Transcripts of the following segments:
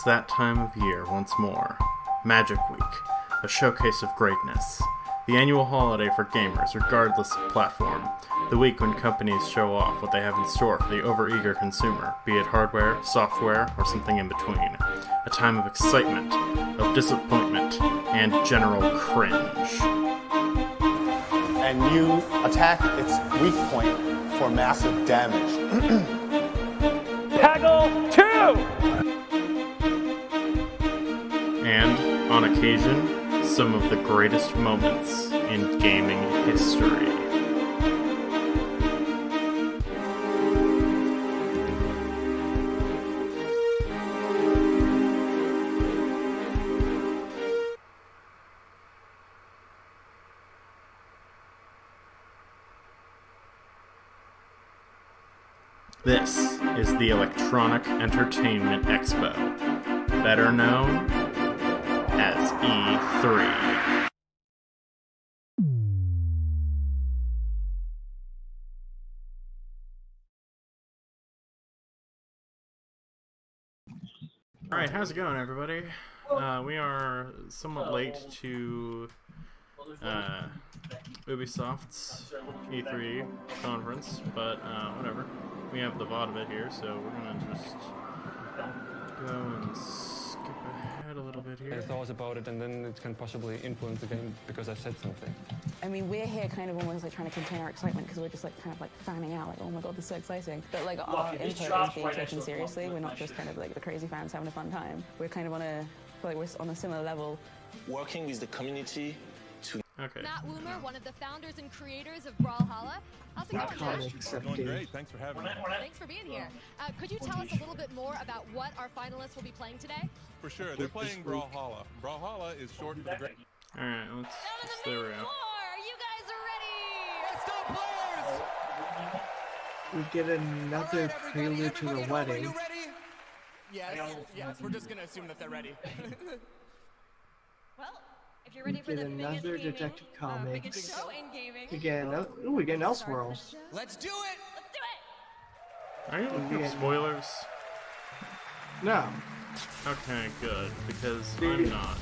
that time of year once more. Magic Week, a showcase of greatness. The annual holiday for gamers, regardless of platform. The week when companies show off what they have in store for the overeager consumer, be it hardware, software, or something in between. A time of excitement, of disappointment, and general cringe. And you attack its weak point for massive damage. Peggle 2! And, on occasion, some of the greatest moments in gaming history. This is the Electronic Entertainment Expo, better known as E3. Alright, how's it going, everybody? We are somewhat late to Ubisoft's E3 conference, but whatever. We have the VOD of it here, so we're gonna just go and skip ahead a little bit here. I thought about it, and then it can possibly influence the game because I said something. I mean, we're here kind of almost like trying to contain our excitement because we're just like kind of like fanning out, like, oh my god, this is so exciting. But like our input is being taken seriously. We're not just kind of like the crazy fans having a fun time. We're kind of on a, I feel like we're on a similar level. Working with the community to... Okay. Matt Woomer, one of the founders and creators of Brawlhalla. How's it going, Josh? Going great. Thanks for having me. Thanks for being here. Could you tell us a little bit more about what our finalists will be playing today? For sure. They're playing Brawlhalla. Brawlhalla is short for the great. Alright, let's there we go. You guys are ready! Let's go, players! We get another prelude to the wedding. Are you ready? Yes, we're just gonna assume that they're ready. Well, if you're ready for Get the another biggest Detective gaming, Comics. show in gaming. We get an Elseworld. Let's do it! Let's do it! Are you looking at spoilers? No, Okay, good, because I'm not.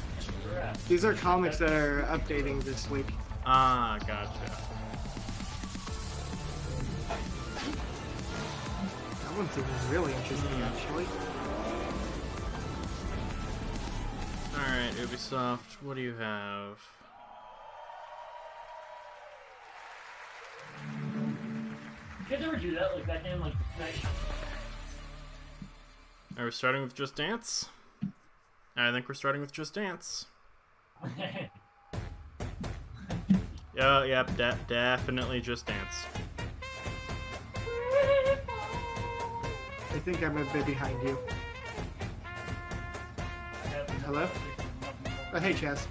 these are comics that are updating this week. Ah, gotcha. That one seems really interesting, actually. Alright, Ubisoft, what do you have? You guys ever do that? Like that game, like Are we starting with Just Dance? I think we're starting with Just Dance. Yep, definitely Just Dance. I think I'm a bit behind you. Hello? Oh, hey, Chaz.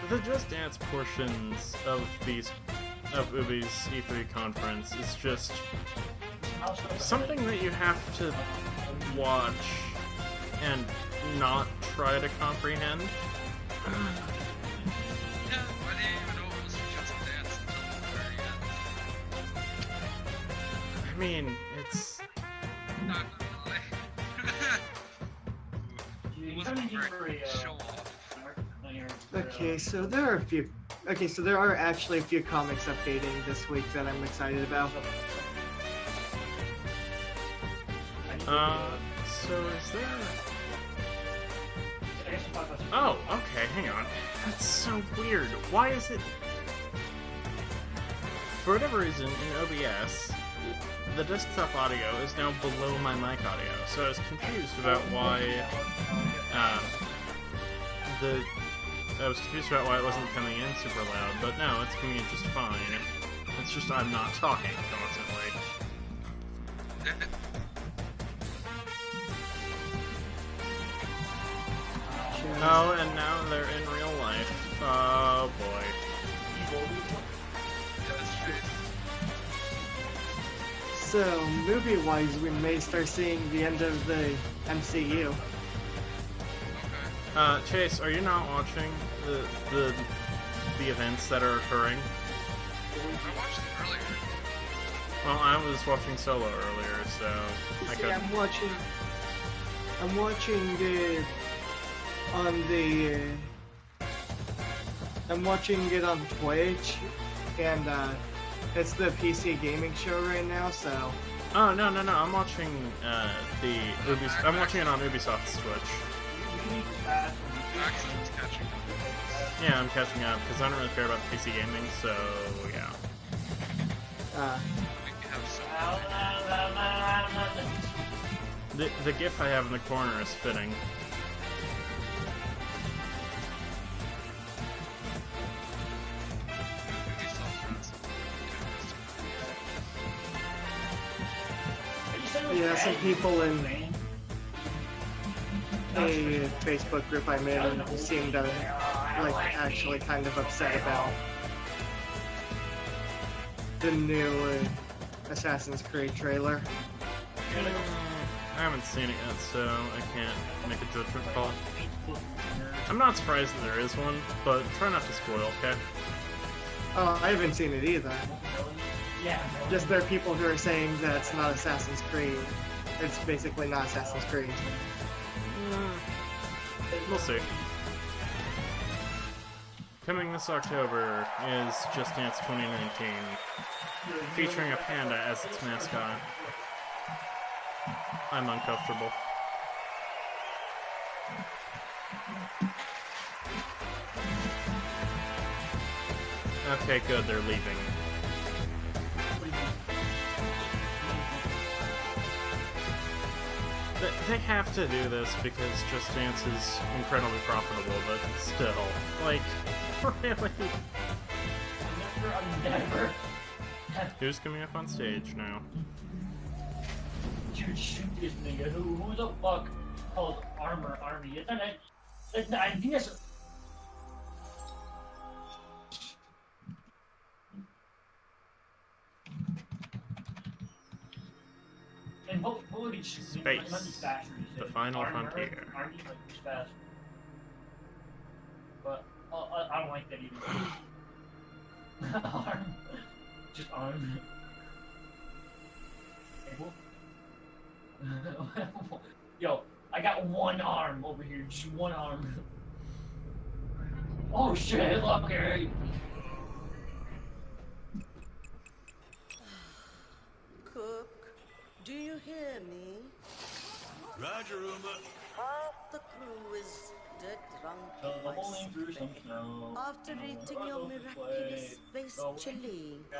The Just Dance portions of Ubi's E3 conference is just something that you have to watch and not try to comprehend. Yeah, I didn't even know it was Just Dance until the very end. I mean, it's... Not gonna lie. It wasn't a very show off. Okay, so there are a few. Okay, so there are actually a few comics updating this week that I'm excited about. So is there... Oh, okay, hang on. That's so weird. Why is it... For whatever reason, in OBS, the desktop audio is now below my mic audio, so I was confused about why, I was confused about why it wasn't coming in super loud, but no, it's coming in just fine. It's just I'm not talking constantly. Oh, and now they're in real life. Oh boy. So, movie-wise, we may start seeing the end of the MCU. Chase, are you not watching the the events that are occurring? I watched them earlier. Well, I was watching Solo earlier, so I See, could. I'm watching I'm watching it on Twitch, and it's the PC gaming show right now. So. Oh no! I'm watching the Ubisoft. I'm watching it on Ubisoft's Twitch. Accident's catching up. Yeah, I'm catching up because I don't really care about PC gaming. So yeah. We have so The GIF I have in the corner is fitting. Yeah, some people in a Facebook group I'm in seemed like actually kind of upset about the new Assassin's Creed trailer. I haven't seen it yet, so I can't make a judgment call. I'm not surprised that there is one, but try not to spoil, okay? Oh, I haven't seen it either. Just there are people who are saying that it's not Assassin's Creed. It's basically not Assassin's Creed. We'll see. Coming this October is Just Dance 2019, featuring a panda as its mascot. I'm uncomfortable. Okay, good, they're leaving. They have to do this because Just Dance is incredibly profitable, but still, like, really? Never. Who's coming up on stage now? Dude, shoot this nigga. Who the fuck calls Armor Army? I think that's. And what would be Space. The final frontier. Army might be faster. But I don't like that either. Arm. Just arm. Able? Yo, I got one arm over here, just one arm. Oh shit, okay. Cook, do you hear me? Roger, Uma. Half the crew is dead drunk in my Rolling through some sick bay snow. after eating your miraculous space chili. I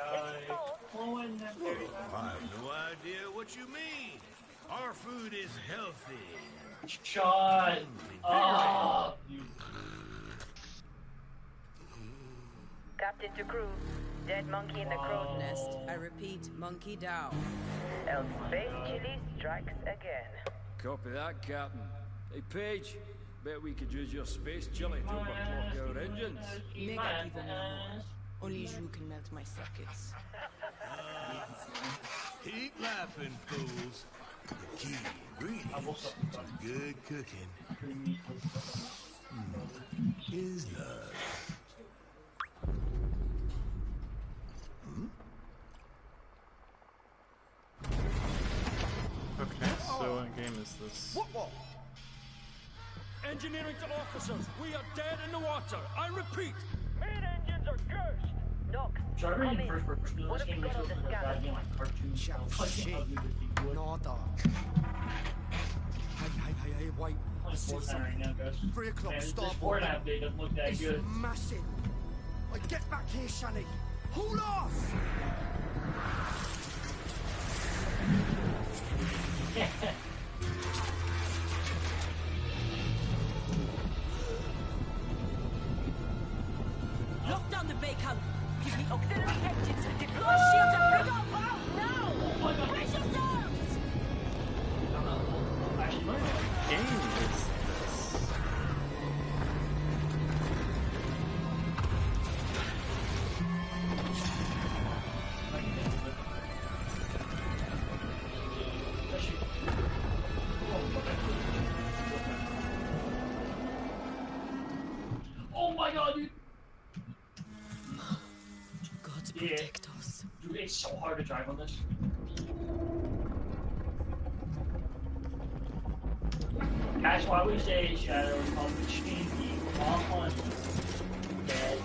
have no idea what you mean. Our food is healthy. Shut up! Captain to crew. Dead monkey in the crow's nest. I repeat, monkey down. El space chili strikes again. Copy that, Captain. Hey, Paige, bet we could use your space chili to overclock our engines. Negative, mon amour. Only you can melt my circuits. Keep laughing, fools. The key ingredients to good cooking is love. Okay, so what game is this? What? Engineering to officers, we are dead in the water. I repeat, main engines are cursed. Doc, Should I read come in first person? What This have game we makes got it on look the like a scanner? goddamn like cartoon. Fucking ugly with the wood. Nada. Hey, wait. I'm playing Fortnite right now, guys. 3 o'clock, Man, this starboard. Fortnite update doesn't look that It's good. massive. Like, get back here, Shani. Hold off! Lock down the bacon. Give me auxiliary engines. Deploy shields and bring up out now! Brace yourselves! What game is this? Oh my god, dude! Protect us. Dude, it's so hard to drive on this. That's why we say Shadow is called the Chingy. On dead.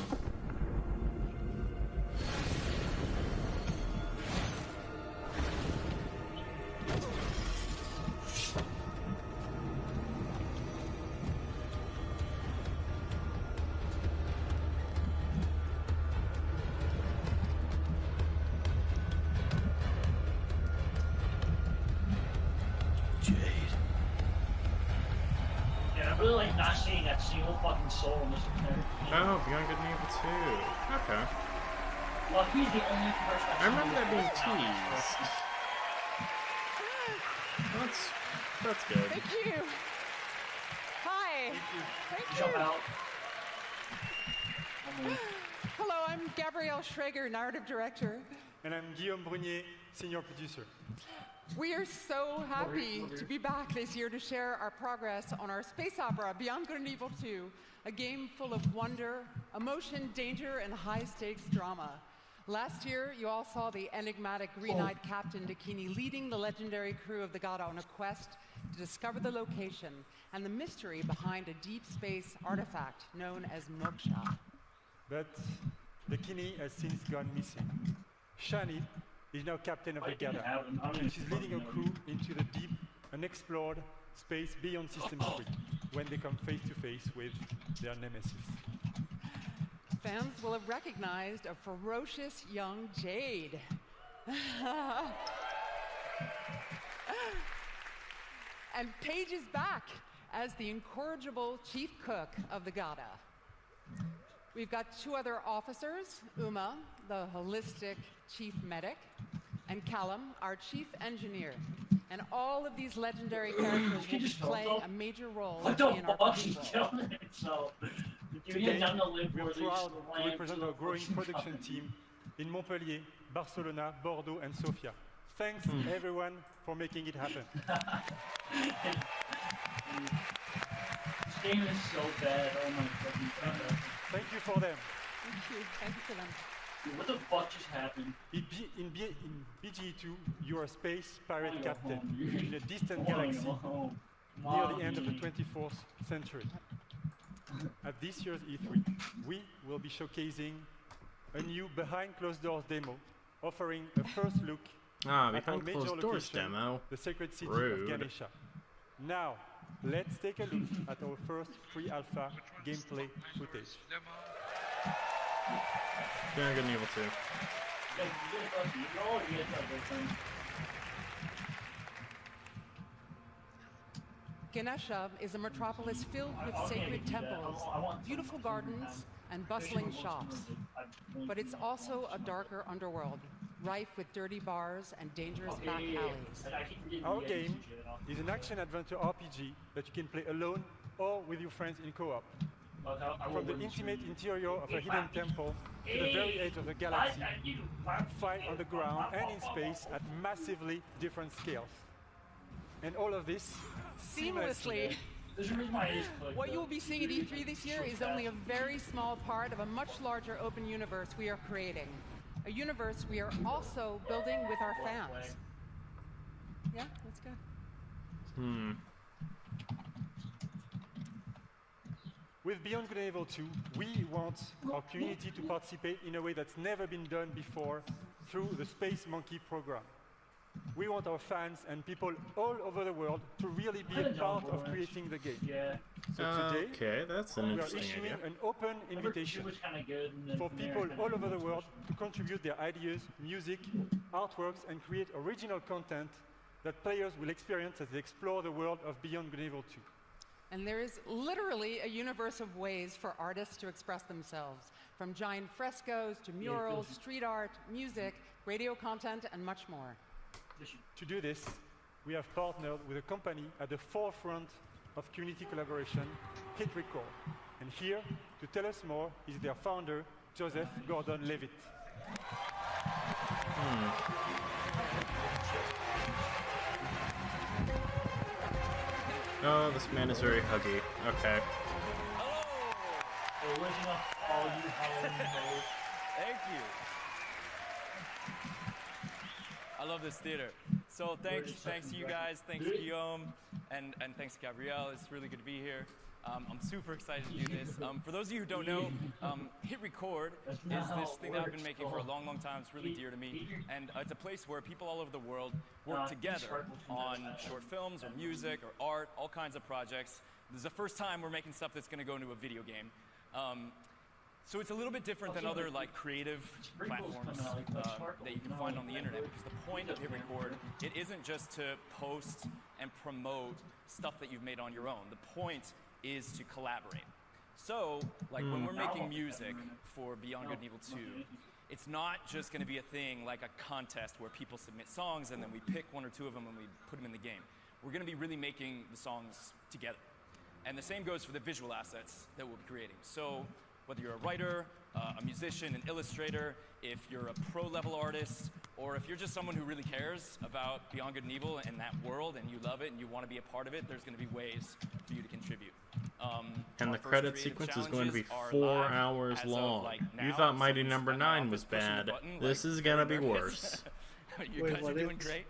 Really like not seeing that single fucking soul in this entire game. Oh, Beyond Good and Evil 2. Okay. Well, he's the only person I remember that being teased. That's good. Thank you. Hi. Thank you. Jump out. Hello, I'm Gabrielle Schrager, narrative director. And I'm Guillaume Brunier, senior producer. We are so happy to be back this year to share our progress on our space opera, Beyond Good and Evil 2, a game full of wonder, emotion, danger, and high-stakes drama. Last year, you all saw the enigmatic green-eyed Captain Dakini leading the legendary crew of the Gada on a quest to discover the location and the mystery behind a deep space artifact known as Moksha. But Dakini has since gone missing. Shani is now captain of the Gada. She's leading a crew into the deep, unexplored space beyond System 3 when they come face to face with their nemesis. Fans will have recognized a ferocious young Jade. And Paige is back as the incorrigible chief cook of the Gada. We've got two other officers, Uma, the holistic chief medic, and Callum, our chief engineer. And all of these legendary characters will be playing a major role in our people. Today, we are proud to represent our growing production team in Montpellier, Barcelona, Bordeaux, and Sofia. Thanks, everyone, for making it happen. This game is so bad. Oh my fucking god. Thank you for them. Thank you. Thank you for them. Dude, what the fuck just happened? In BGE2, you are a space pirate captain in a distant galaxy near the end of the 24th century. At this year's E3, we will be showcasing a new behind closed doors demo, offering a first look at our behind major closed doors location, demo. the sacred city Rude. of Ganesha. Now, let's take a look at our first pre-alpha gameplay footage. Beyond Good and Evil 2. Ganesha is a metropolis filled with sacred temples, beautiful gardens, and bustling shops. But it's also a darker underworld, rife with dirty bars and dangerous back alleys. Our game is an action-adventure RPG that you can play alone or with your friends in co-op. From the intimate interior of a hidden temple to the very edge of the galaxy, fight on the ground and in space at massively different scales. And all of this seamlessly. What you will be seeing at E3 this year is only a very small part of a much larger open universe we are creating. A universe we are also building with our fans. Yeah, that's good. With Beyond Good and Evil 2, we want our community to participate in a way that's never been done before through the Space Monkey program. We want our fans and people all over the world to really be a part of creating the game. So today, that's we an are interesting issuing idea. an open invitation for people all over the world to contribute their ideas, music, artworks, and create original content that players will experience as they explore the world of Beyond Good and Evil 2. And there is literally a universe of ways for artists to express themselves, from giant frescoes to murals, street art, music, radio content, and much more. To do this, we have partnered with a company at the forefront of community collaboration, Hit Record. And here, to tell us more, is their founder, Joseph Gordon-Levitt. Oh, this man is very huggy. Okay. Original all you Halloween hoes. Thank you. I love this theater. So thanks to you guys, thanks Guillaume, and thanks Gabrielle. It's really good to be here. I'm super excited to do this. For those of you who don't know, Hit Record is this thing that I've been making for a long, long time. It's really dear to me. And it's a place where people all over the world work together on short films or music or art, all kinds of projects. This is the first time we're making stuff that's going to go into a video game. So it's a little bit different than other like creative platforms that you can find on the internet, because the point of Hit Record, it isn't just to post and promote stuff that you've made on your own. The point is to collaborate. So, like when we're making music for Beyond Good and Evil 2, it's not just going to be a thing like a contest where people submit songs and then we pick one or two of them and we put them in the game. We're going to be really making the songs together. And the same goes for the visual assets that we'll be creating. So whether you're a writer, a musician, an illustrator, if you're a pro-level artist, or if you're just someone who really cares about Beyond Good and Evil and that world and you love it and you want to be a part of it, there's going to be ways for you to contribute. And the credit sequence is going to be 4 hours long. You thought Mighty Number 9 was bad. This is going to be worse. You guys are doing great.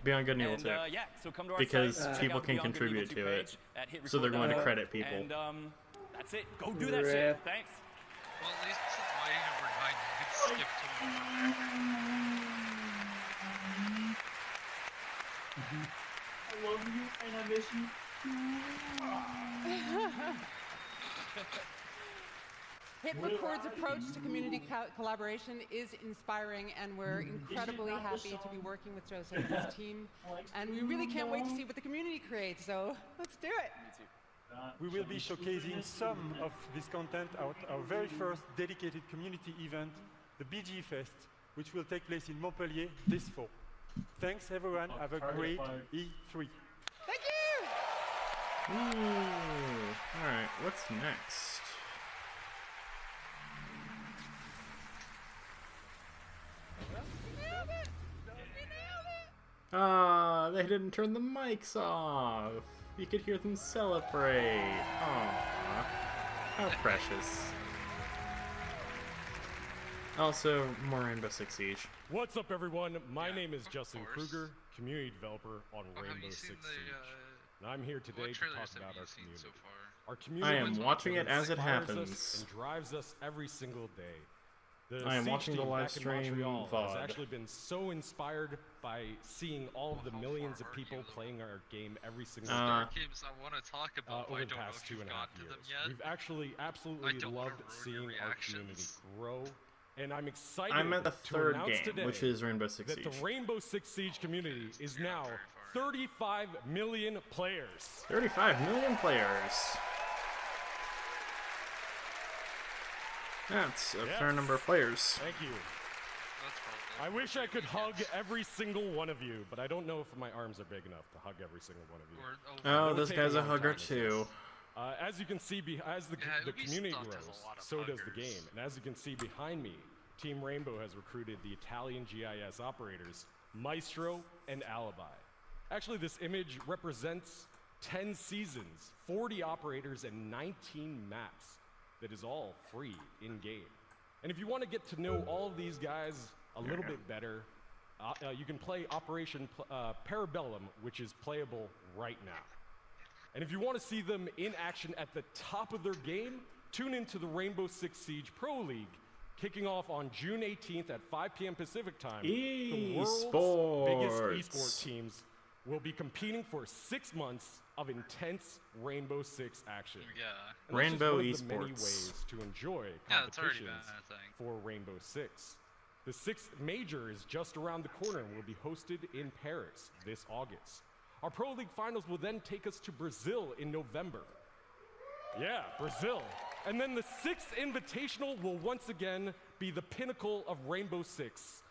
Beyond Good and Evil 2. Yeah, so come to our because site, people can contribute to it. So they're going to credit people. And that's it. Go do that shit. Thanks. Well, at least Mighty Number 9 you could skip to. I love you and I miss you. Hit Record's approach to community collaboration is inspiring, and we're incredibly happy to be working with Joseph and his team. And we really can't wait to see what the community creates, so let's do it. We will be showcasing some of this content at our very first dedicated community event, the BG Fest, which will take place in Montpellier this fall. Thanks everyone, have a great E3. Thank you! Ooh. Alright, what's next? Ah, they didn't turn the mics off. You could hear them celebrate. Aww. How precious. Also, more Rainbow Six Siege. What's up, everyone? My name is Justin Kruger, community developer on Rainbow Six Siege. And I'm here today to talk about our community. So far? Our community I am watching it as it happens. And drives us every single day. I am watching the live stream VOD. Has actually been so inspired by seeing all of the millions of people playing our game every single day. Games I want to talk about, over the past 2.5 years. We've actually absolutely loved seeing our community grow. And I'm excited I'm at the third to announce game, today which is Rainbow Six Siege. That the Rainbow Six Siege community is now 35 million players. 35 million players. That's a fair number of players. Thank you. I wish I could hug every single one of you, but I don't know if my arms are big enough to hug every single one of you. Oh, this guy's a hugger too. As you can see, as the community grows, so does the game. And as you can see behind me, Team Rainbow has recruited the Italian GIS operators, Maestro and Alibi. Actually, this image represents 10 seasons, 40 operators, and 19 maps. That is all free in-game. And if you want to get to know all of these guys a little bit better, you can play Operation Parabellum, which is playable right now. And if you want to see them in action at the top of their game, tune into the Rainbow Six Siege Pro League, kicking off on June 18th at 5 p.m. Pacific time. The world's biggest esports teams will be competing for 6 months of intense Rainbow Six action. And Rainbow that's just one of the many esports. ways to enjoy it's already competitions been a thing. for Rainbow Six. The 6th major is just around the corner and will be hosted in Paris this August. Our Pro League finals will then take us to Brazil in November. Yeah, Brazil. And then the 6th Invitational will once again be the pinnacle of Rainbow Six,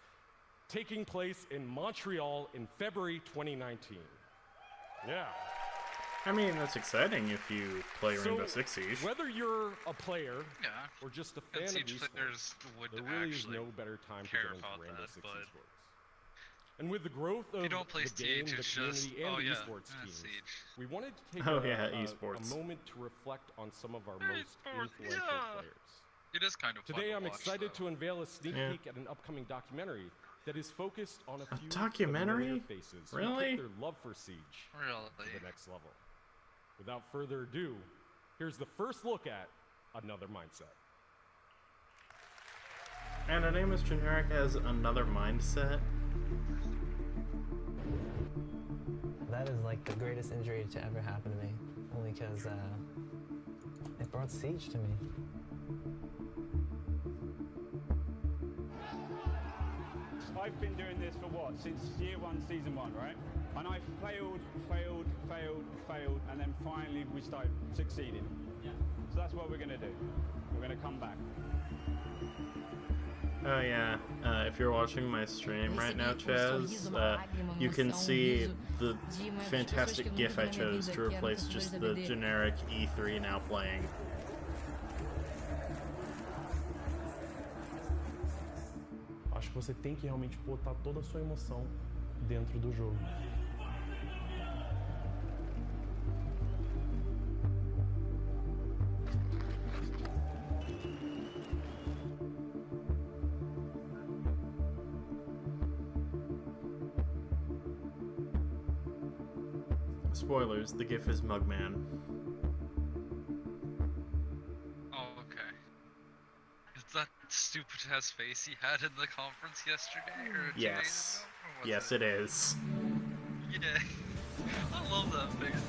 taking place in Montreal in February 2019. Yeah. I mean, that's exciting if you play Rainbow Six Siege. Whether you're a player or just a fan of Siege esports, players would there really is actually no better time to care get into about Rainbow that, Six but esports. And with the growth of you don't play the game, Siege, the it's community, just, and oh the yeah, esports teams, Siege. we wanted to take esports. a moment to reflect on some of our most influential players. It is kind of fun Today to I'm watch, excited though. to unveil a sneak peek at an upcoming documentary that is focused on a few documentary? familiar faces who Really? took their love for Siege to the next level. Without further ado, here's the first look at Another Mindset. And her name is generic as Another Mindset. That is like the greatest injury to ever happen to me, only because it brought Siege to me. I've been doing this for what? Since year one, season one, right? And I failed, and then finally we started succeeding. Yeah. So that's what we're going to do. We're going to come back. Oh yeah, if you're watching my stream right now, Chaz, you can see the fantastic GIF I chose to replace just the generic E3 now playing. Acho que você tem que realmente botar toda a sua emoção dentro do jogo. Spoilers, the GIF is Mugman. Oh, okay. Is that stupid ass face he had in the conference yesterday or 2 days Yes. ago? Or Yes, it is. Yeah. I love that face.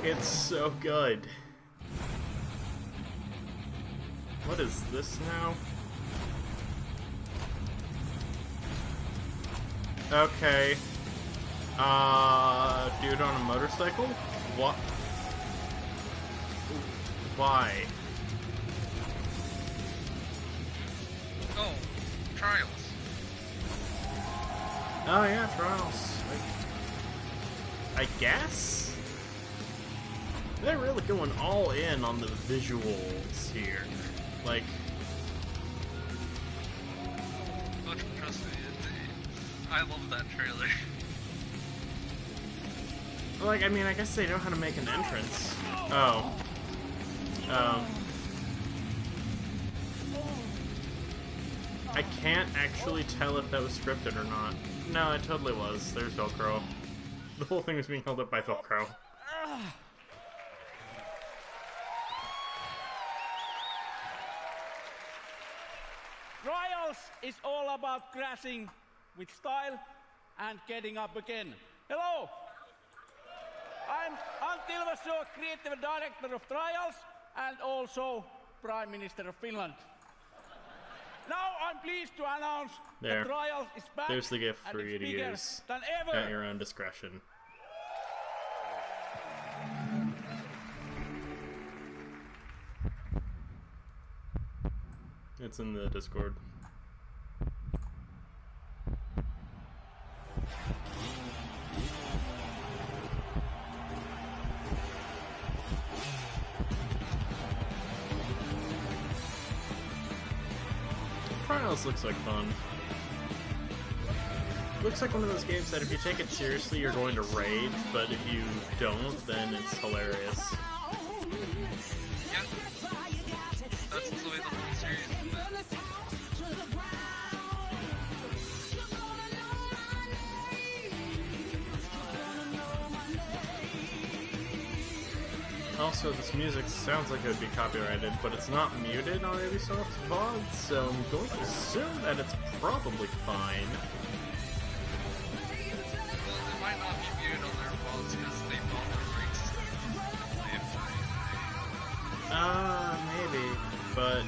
It's so good. What is this now? Okay. Dude on a motorcycle? What? Why? Oh, Trials. Oh yeah, Trials. I guess? They're really going all in on the visuals here. Like... Oh, trust me, I love that trailer. Like, I mean, I guess they know how to make an entrance. Oh. I can't actually tell if that was scripted or not. No, it totally was. There's Velcro. The whole thing was being held up by Velcro. Trials is all about crashing with style and getting up again. Hello! I'm Antti Ilvessuo, Creative Director of Trials and also Prime Minister of Finland. Now I'm pleased to announce that Trials is back. There's the gift for and you it's to bigger use than ever. at your own discretion. It's in the Discord. Trials looks like fun. Looks like one of those games that if you take it seriously, you're going to rage, but if you don't, then it's hilarious. Yeah. That's the way the whole series is. Also, this music sounds like it would be copyrighted, but it's not muted on Ubisoft's VOD, so I'm going to assume that it's probably fine. Well, it might not be muted on their VODs because they bought the rights. Maybe, but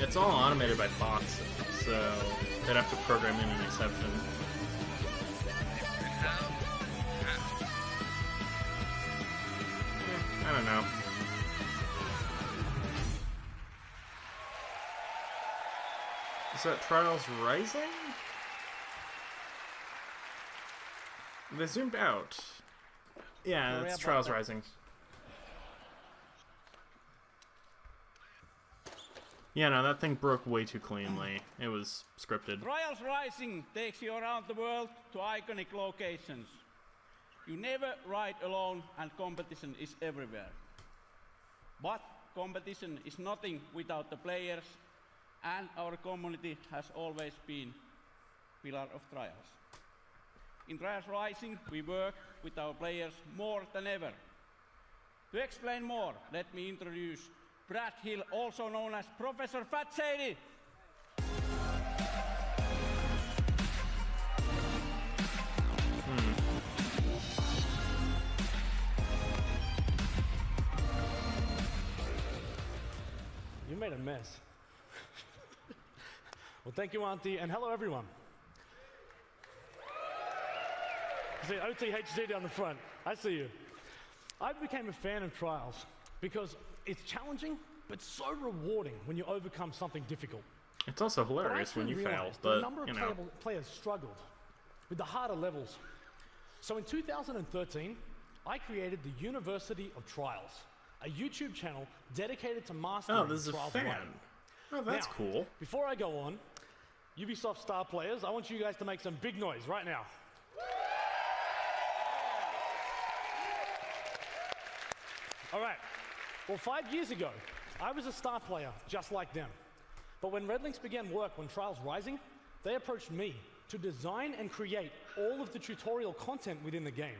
it's all automated by bots, so they'd have to program in an exception. I don't know. Is that Trials Rising? They zoomed out. Yeah, that's Trials Rising. Yeah, no, that thing broke way too cleanly. It was scripted. Trials Rising takes you around the world to iconic locations. You never ride alone and competition is everywhere. But competition is nothing without the players and our community has always been pillar of Trials. In Trials Rising, we work with our players more than ever. To explain more, let me introduce Brad Hill, also known as Professor Fat Shady. You made a mess. Well, thank you, Auntie, and hello, everyone. See, OTHD down the front. I see you. I became a fan of Trials because it's challenging, but so rewarding when you overcome something difficult. It's also hilarious when you fail, but, a number of players struggled with the harder levels. So in 2013, I created the University of Trials, a YouTube channel dedicated to mastering Oh, this is a Trials fan. writing. Oh, that's Now, cool. Before I go on, Ubisoft star players, I want you guys to make some big noise right now. All right. Well, 5 years ago, I was a star player just like them. But when Red Links began work on Trials Rising, they approached me to design and create all of the tutorial content within the game.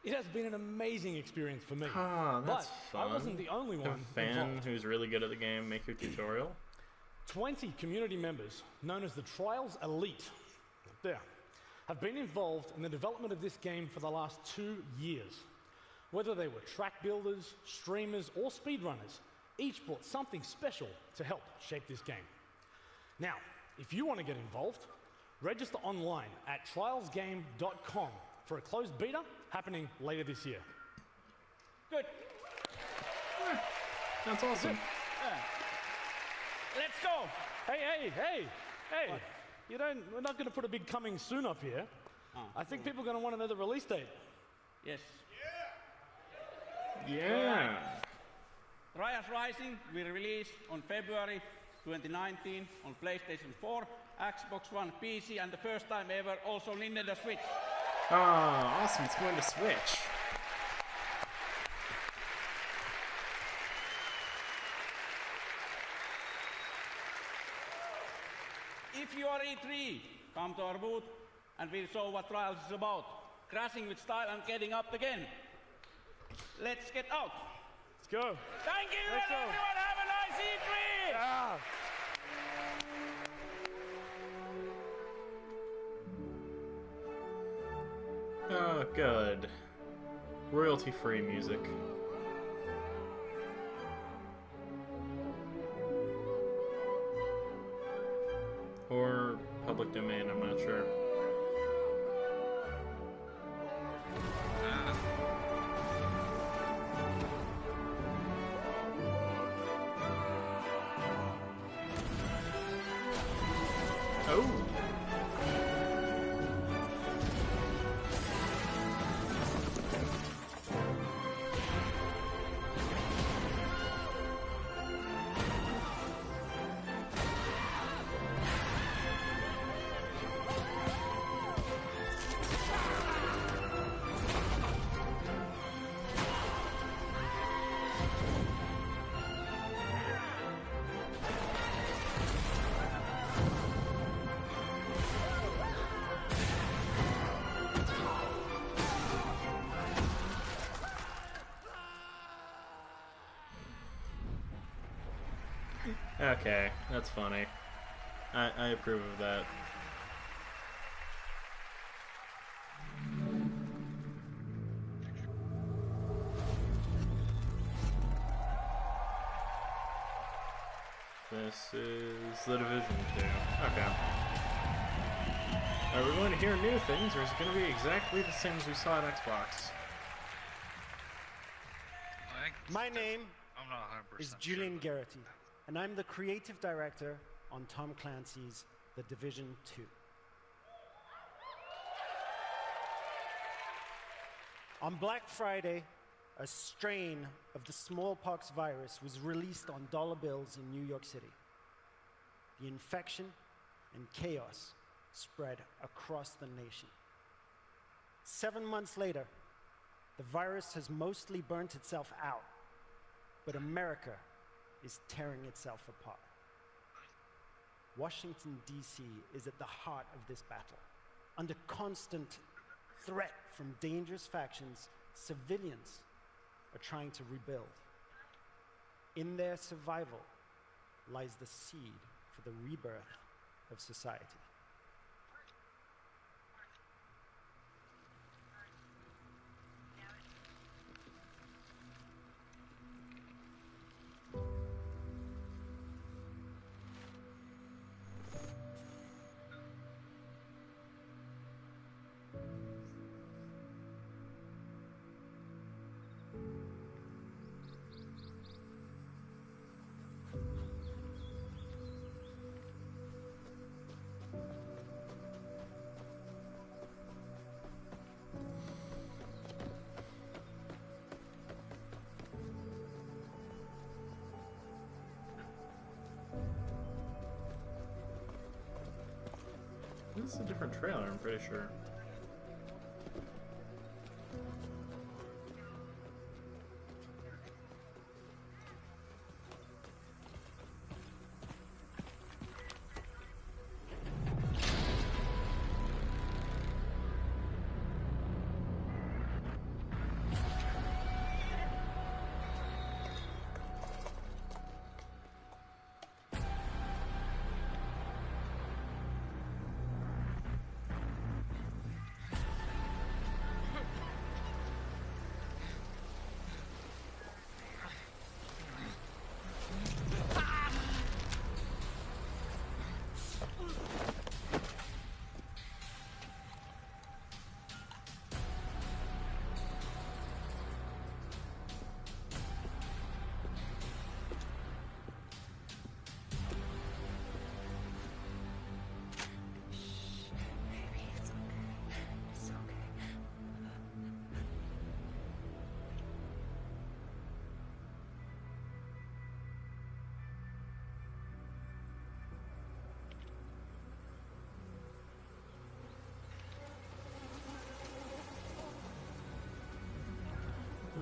It has been an amazing experience for me. Ah, that's but fun. I wasn't the only one Have a fan involved. who's really good at the game make your tutorial. 20 community members, known as the Trials Elite, up there, have been involved in the development of this game for the last 2 years. Whether they were track builders, streamers, or speedrunners, each brought something special to help shape this game. Now, if you want to get involved, register online at trialsgame.com for a closed beta happening later this year. Good. That's awesome. Let's go. Hey. What? We're not going to put a big coming soon up here. I think people are going to want to know the release date. Yes. Yeah. Trials Rising will release on February 2019 on PlayStation 4, Xbox One, PC, and the first time ever also Nintendo Switch. Ah, awesome. It's going to Switch. If you are E3, come to our booth and we'll show what Trials is about. Crashing with style and getting up again. Let's get out. Let's go. Thank you, Let's and go. everyone have a nice E3! Yeah. Oh, good. Royalty-free music. Or public domain, I'm not sure. Oh! Okay, that's funny. I approve of that. This is the Division 2. Okay. Are we going to hear new things, or is it going to be exactly the same as we saw at Xbox? My name I'm not 100% is Julian Garrity, and I'm the creative director on Tom Clancy's The Division 2. On Black Friday, a strain of the smallpox virus was released on dollar bills in New York City. The infection and chaos spread across the nation. 7 months later, the virus has mostly burnt itself out, but America is tearing itself apart. Washington, D.C. is at the heart of this battle. Under constant threat from dangerous factions, civilians are trying to rebuild. In their survival lies the seed for the rebirth of society. This is a different trailer, I'm pretty sure.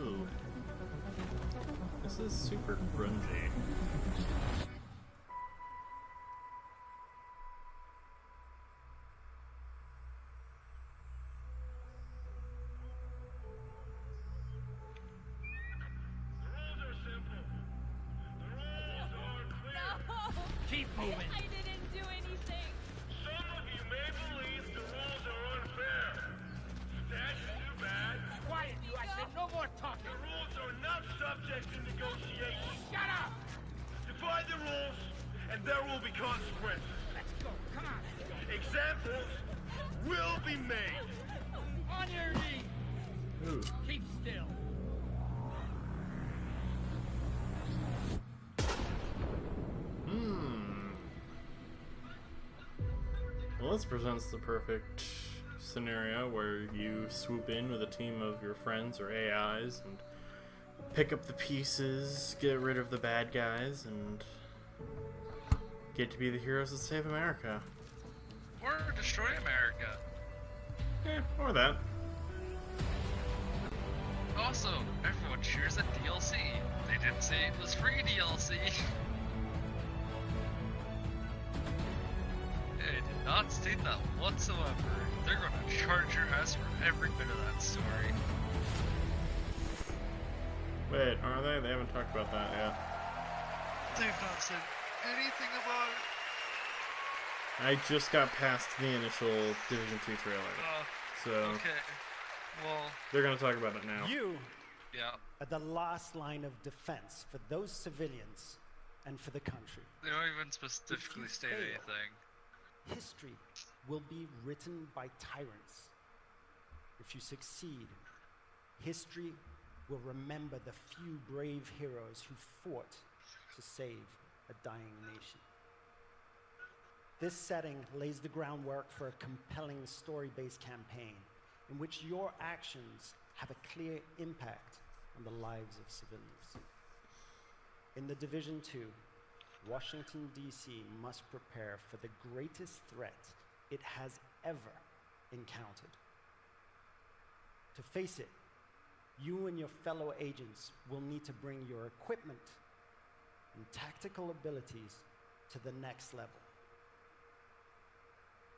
Ooh. This is super grungy. Keep moving. I didn't do anything. Some of you may believe the rules are unfair. That's too bad. Quiet, you! I said no more talking. The rules are not subject to negotiation. Shut up! Defy the rules, and there will be consequences. Let's go. Come on. Examples will be made. On your knees. Ooh. Keep still. Well, this presents the perfect scenario where you swoop in with a team of your friends or AIs and pick up the pieces, get rid of the bad guys, and get to be the heroes that save America. Or destroy America. Or that. Also, everyone cheers at DLC. They didn't say it was free DLC. They did not state that whatsoever. They're gonna charge your ass for every bit of that story. Wait, are they? They haven't talked about that yet. They've not said anything about it. I just got past the initial Division 2 trailer. So okay. Well, they're gonna talk about it now. You yeah. are the last line of defense for those civilians and for the country. They don't even specifically state anything. History will be written by tyrants. If you succeed, history will remember the few brave heroes who fought to save a dying nation. This setting lays the groundwork for a compelling story-based campaign in which your actions have a clear impact on the lives of civilians. In the Division 2, Washington, D.C. must prepare for the greatest threat it has ever encountered. To face it, you and your fellow agents will need to bring your equipment and tactical abilities to the next level.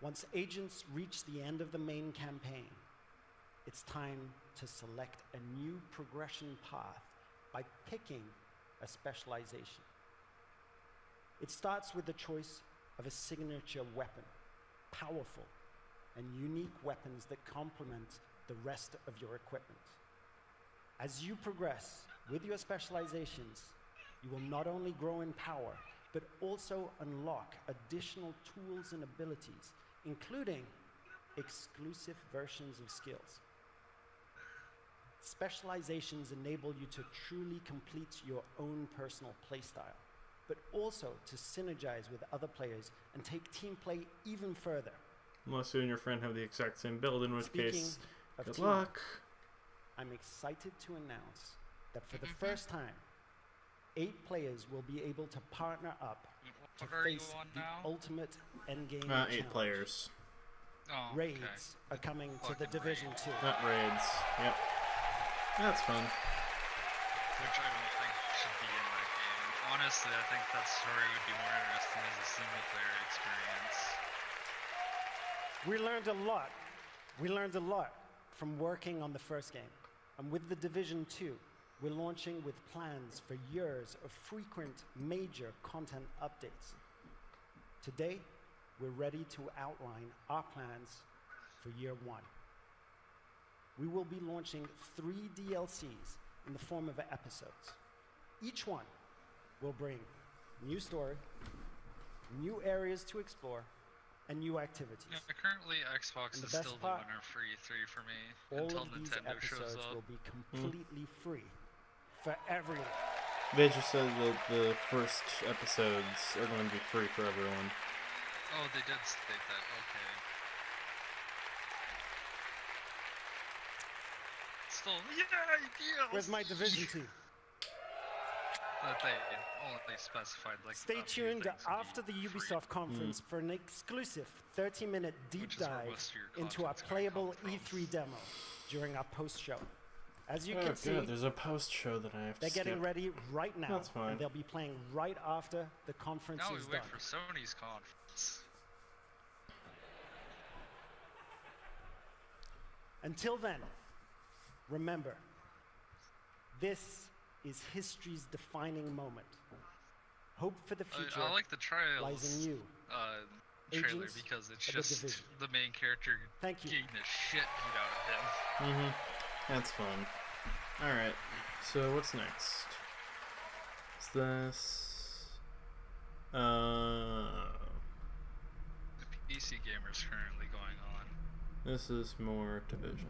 Once agents reach the end of the main campaign, it's time to select a new progression path by picking a specialization. It starts with the choice of a signature weapon, powerful and unique weapons that complement the rest of your equipment. As you progress with your specializations, you will not only grow in power, but also unlock additional tools and abilities, including exclusive versions of skills. Specializations enable you to truly complete your own personal playstyle, but also to synergize with other players and take team play even further. Unless you and your friend have the exact same build, in which case, good team, luck. I'm excited to announce that for the first time, 8 players will be able to partner up to face the ultimate endgame challenge. 8 players. Oh, Raids are coming to the Division 2. Not raids. Yep. That's fun. Which I don't think should be in that game. Honestly, I think that story would be more interesting as a single-player experience. We learned a lot. We learned a lot from working on the first game. And with the Division 2, we're launching with plans for years of frequent major content updates. Today, we're ready to outline our plans for year 1. We will be launching 3 DLCs in the form of episodes. Each one will bring new story, new areas to explore, and new activities. Yeah, currently Xbox is still the winner for E3 for me, all until of these Nintendo shows episodes up. will be completely free for everyone. They just said that the first episodes are going to be free for everyone. Oh, they did state that, okay. Still, yeah, Where's my Division team? That they specified like. Stay tuned after the Ubisoft conference for an exclusive 30-minute deep dive into our playable E3 demo during our post-show. As you can see, there's a post-show that I have to they're getting skip. ready right now. That's fine. And they'll be playing right after the conference Now we is wait done. for Sony's conference. Until then, remember, this is history's defining moment. Hope for the future I like the Trials lies in you. Trailer Agents because it's of the just Division. the main character getting the shit beat out of him. That's fun. Alright, so what's next? Is this... The PC Gamer's currently going on. This is more Division.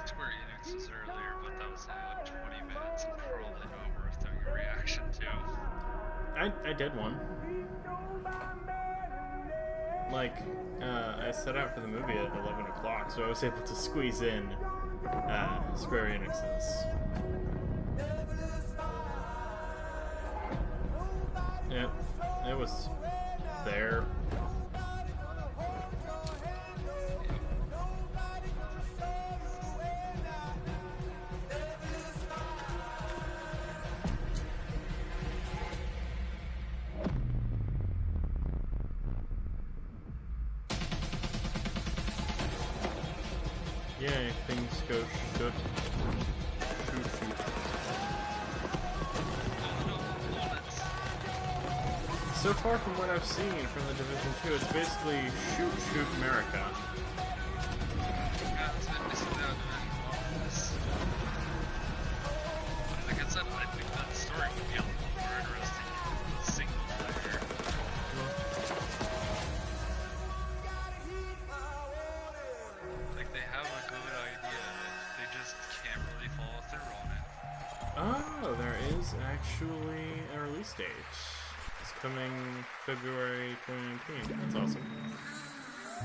Square Enix's earlier, but that was only like 20 minutes and probably not worth doing a reaction to. I did one. Like, I set out for the movie at 11 o'clock, so I was able to squeeze in Square Enix's. Yep, it was there. Yay, things go shoot. So far from what I've seen from the Division 2, it's basically shoot America. Yeah, it's basically how Division 1 is. Like I said, I think that story would be a little more interesting with single player. Like they have a good idea, they just can't really follow through on it. Oh, there is actually a release date. It's coming February 2019. That's awesome.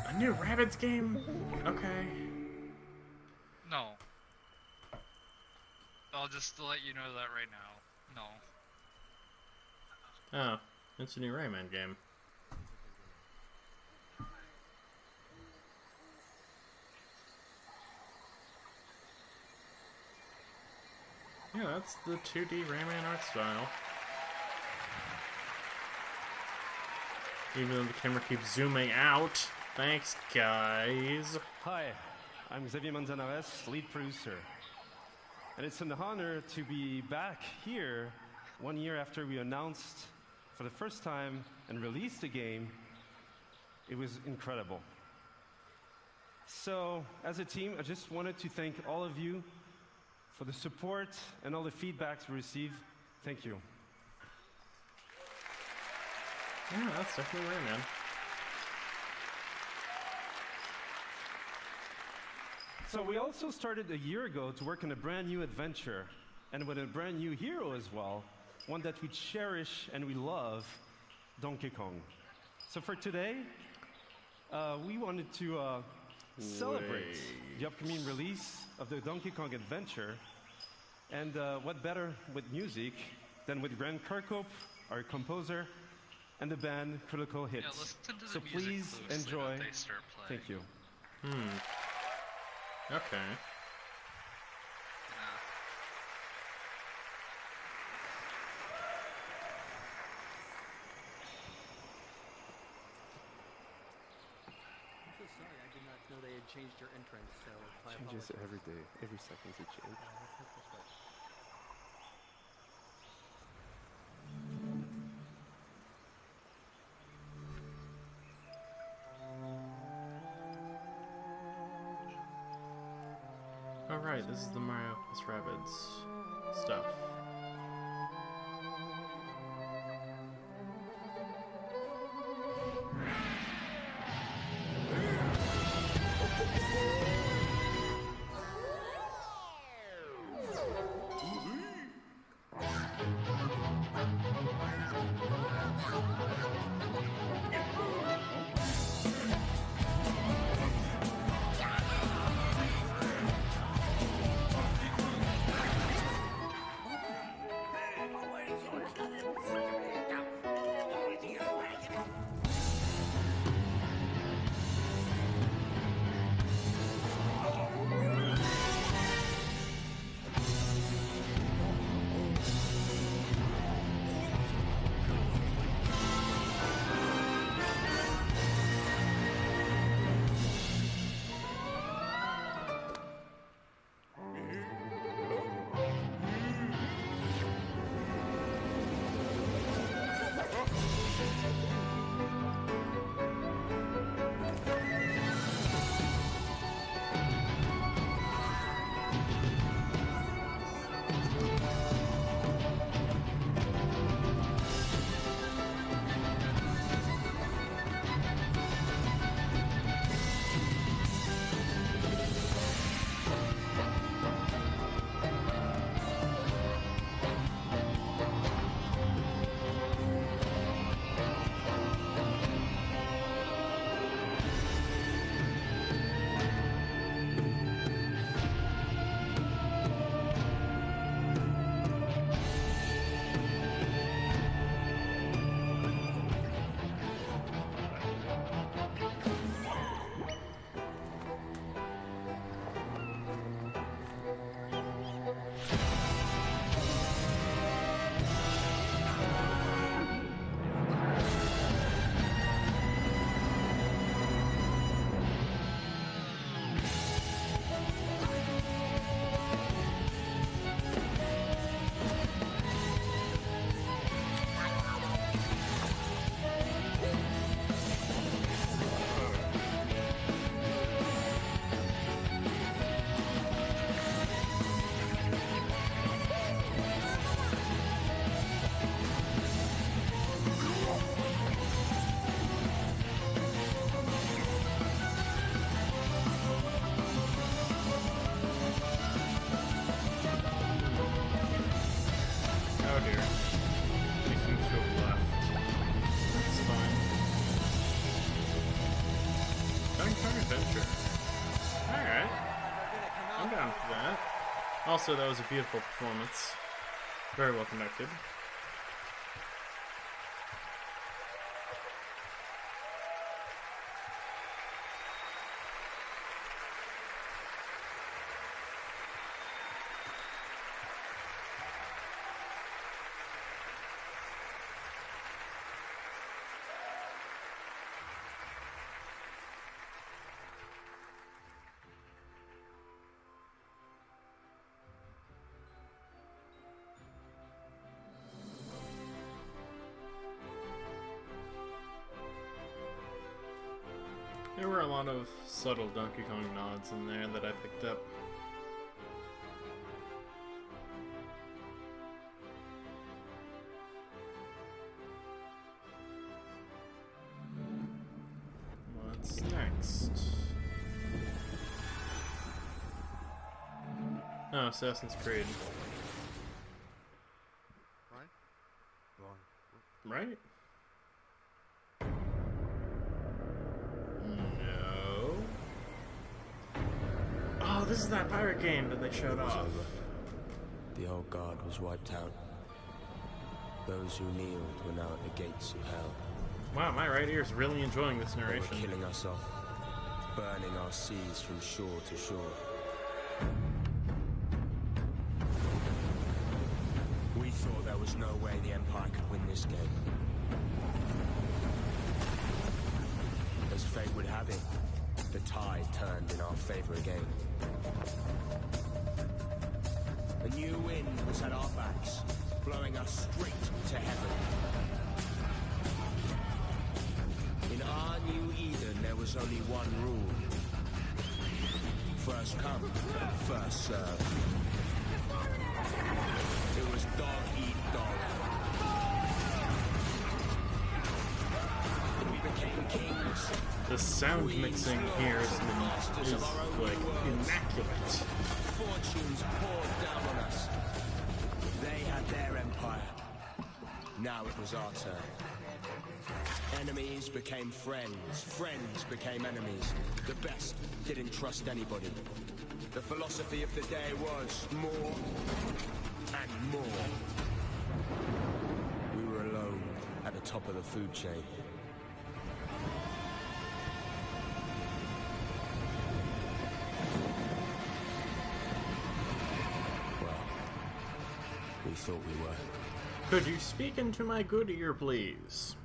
A new Rabbids game? Okay. No. I'll just let you know that right now. No. Oh, it's a new Rayman game. Yeah, that's the 2D Rayman art style. Even though the camera keeps zooming out. Thanks, guys. Hi, I'm Xavier Manzanares, lead producer. And it's an honor to be back here 1 year after we announced for the first time and released the game. It was incredible. So, as a team, I just wanted to thank all of you for the support and all the feedbacks we received. Thank you. Yeah, that's definitely right, man. So we also started a year ago to work on a brand new adventure, and with a brand new hero as well, one that we cherish and we love, Donkey Kong. So for today, we wanted to celebrate the upcoming release of the Donkey Kong adventure, and what better with music than with Grant Kirkhope, our composer, and the band Critical Hits. Yeah, listen to the so music please closely enjoy. when they start playing. Thank you. Okay. I'm so sorry, I did not know they had changed your entrance, so I Changes apologize. every day. Every second's a change. Alright, this is the Mario plus Rabbids stuff. Oh dear. These things go left. That's fine. Donkey Kong Adventure. Alright. I'm down for that. Also, that was a beautiful performance. Very well conducted. a lot of subtle Donkey Kong nods in there that I picked up. What's next? Oh, Assassin's Creed. Right? No. Oh, this is that pirate game that they showed off. Over. The old guard was wiped out. Those who kneeled were now at the gates of hell. Wow, my right ear's really enjoying this narration. They were killing us off, burning our seas from shore to shore. We thought there was no way the Empire could win this game. As fate would have it, the tide turned in our favor again. A new wind was at our backs, blowing us straight to heaven. In our new Eden, there was only one rule. First come, first serve. It was dog eat dog. We became kings. The sound mixing here is like immaculate. Fortunes poured down on us. They had their empire. Now it was our turn. Enemies became friends. Friends became enemies. The best didn't trust anybody. The philosophy of the day was more and more. We were alone at the top of the food chain. Well, we thought we were. Could you speak into my good ear, please?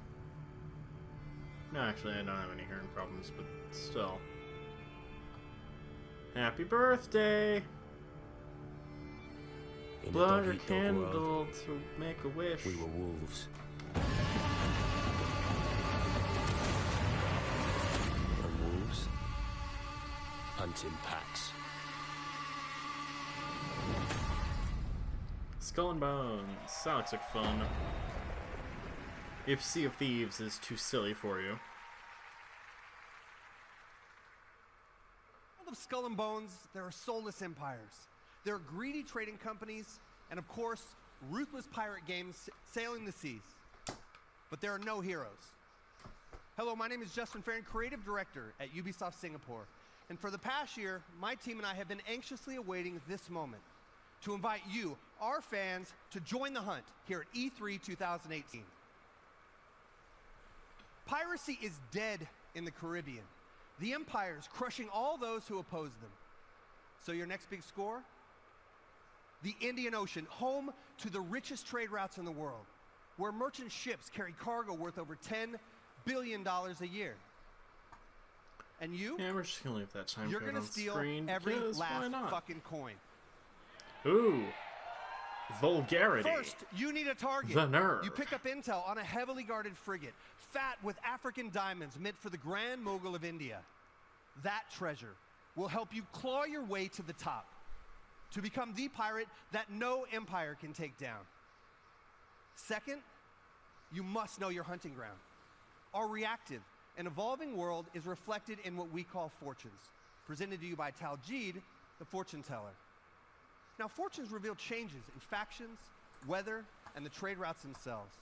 No, actually, I don't have any hearing problems, but still. Happy birthday! Blow out your candle to make a wish. We were wolves. And wolves hunt in packs. Skull and Bones. That looks like fun. If Sea of Thieves is too silly for you. Of Skull and Bones, there are soulless empires. There are greedy trading companies, and of course, ruthless pirate games sailing the seas. But there are no heroes. Hello, my name is Justin Farron, Creative Director at Ubisoft Singapore. And for the past year, my team and I have been anxiously awaiting this moment to invite you, our fans, to join the hunt here at E3 2018. Piracy is dead in the Caribbean. The Empire is crushing all those who oppose them. So your next big score? The Indian Ocean, home to the richest trade routes in the world, where merchant ships carry cargo worth over $10 billion a year. And you? Yeah, we're just gonna leave that time You're code gonna on steal screen every because why last not? fucking coin. Ooh. Vulgarity. First, you need a target. The nerve. You pick up intel on a heavily guarded frigate, fat with African diamonds meant for the Grand Mogul of India. That treasure will help you claw your way to the top, to become the pirate that no empire can take down. Second, you must know your hunting ground. Our reactive and evolving world is reflected in what we call fortunes, presented to you by Taljid, the fortune teller. Now, fortunes reveal changes in factions, weather, and the trade routes themselves.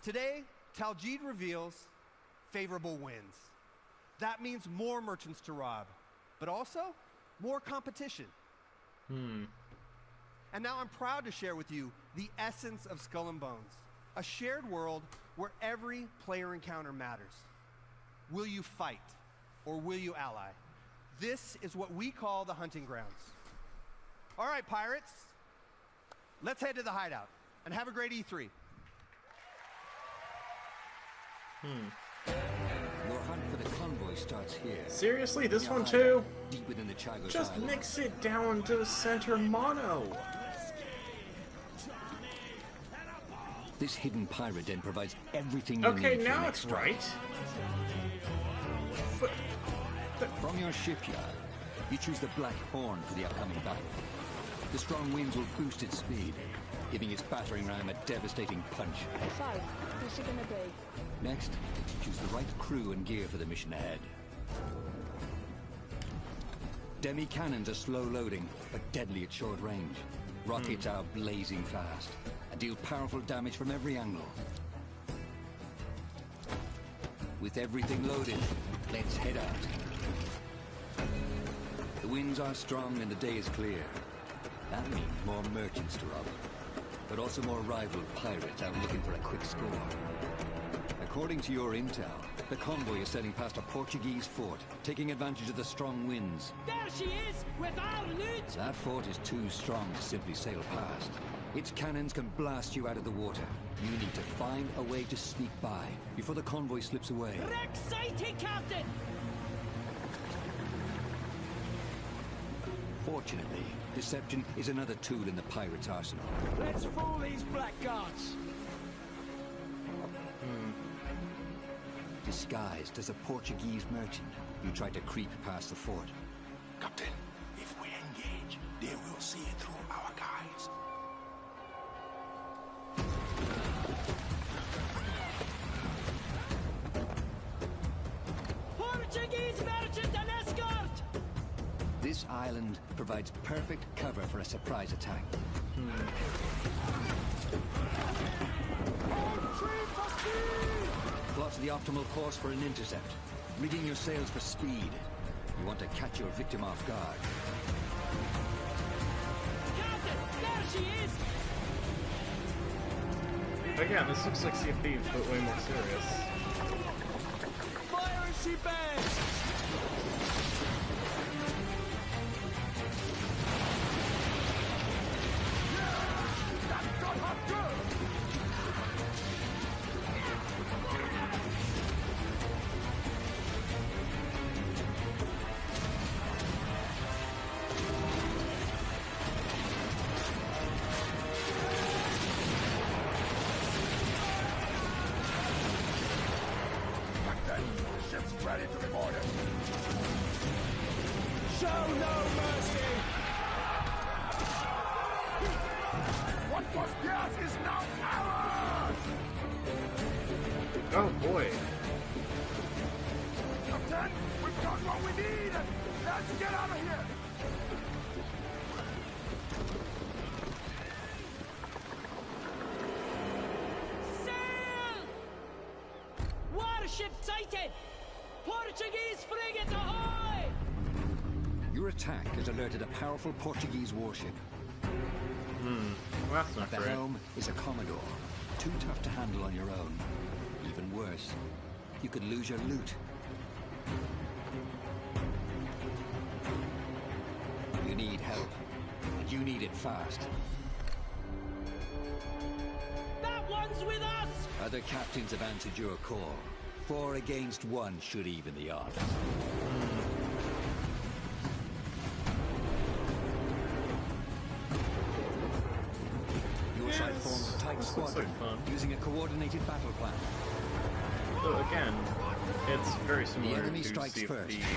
Today, Taljid reveals favorable winds. That means more merchants to rob, but also more competition. And now I'm proud to share with you the essence of Skull and Bones, a shared world where every player encounter matters. Will you fight, or will you ally? This is what we call the hunting grounds. All right, pirates, let's head to the hideout and have a great E3. Your hunt for the convoy starts here. Seriously, this one too? Deep within the Chagos Just Island. mix it down to center mono. This hidden pirate den provides everything you Okay, need for now your it's next right. From your shipyard, you choose the Black Horn for the upcoming battle. The strong winds will boost its speed, giving its battering ram a devastating punch. So, who's it gonna be? Next, choose the right crew and gear for the mission ahead. Demi cannons are slow loading, but deadly at short range. Rockets are blazing fast and deal powerful damage from every angle. With everything loaded, let's head out. The winds are strong and the day is clear. That means more merchants to rob, but also more rival pirates out looking for a quick score. According to your intel, the convoy is sailing past a Portuguese fort, taking advantage of the strong winds. There she is, with our loot! That fort is too strong to simply sail past. Its cannons can blast you out of the water. You need to find a way to sneak by before the convoy slips away. Wreck sighted, Captain! Fortunately, deception is another tool in the pirates' arsenal. Let's fool these blackguards! Disguised as a Portuguese merchant, you try to creep past the fort. Captain, if we engage, they will see it through our guides. Portuguese merchant and escort! This island provides perfect cover for a surprise attack. Plot the optimal course for an intercept. Rigging your sails for speed. You want to catch your victim off guard. Captain, there she is! Again, this looks like Sea of Thieves, but way more serious. Fire as she bangs! Ready to be boarded. Show no mercy! What was theirs is now ours! Oh boy. Captain, we've got what we need! Let's get out of here! Sail! Warship sighted! Portuguese frigate ahoy! Your attack has alerted a powerful Portuguese warship. Well, that's not At the great. helm is a Commodore, too tough to handle on your own. Even worse, you could lose your loot. You need help, and you need it fast. That one's with us! Other captains have answered your call. 4 against 1 should even the odds. Your side forms a tight squadron using a coordinated battle plan. So again, it's very similar enemy to strikes Sea of first. Thieves,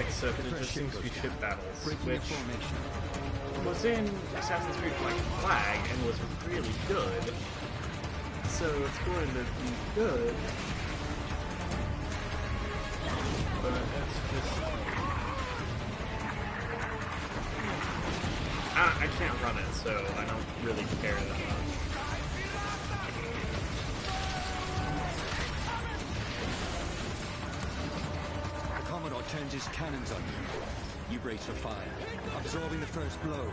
except it just seems to be ship battles, which was in Assassin's Creed Black Flag and was really good. So it's going to be good, but it's just... I can't run it, so I don't really care that much. The Commodore turns his cannons on you. You brace for fire, absorbing the first blow.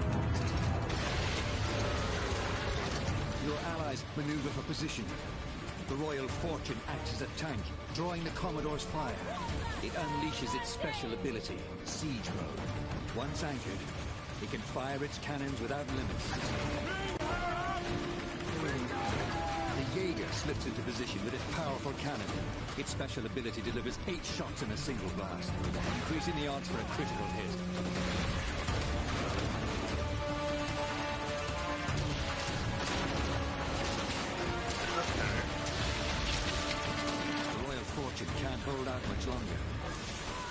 Your allies maneuver for position. The Royal Fortune acts as a tank, drawing the Commodore's fire. It unleashes its special ability, Siege Mode. Once anchored, it can fire its cannons without limits. The Jaeger slips into position with its powerful cannon. Its special ability delivers 8 shots in a single blast, increasing the odds for a critical hit. fortune can't hold out much longer.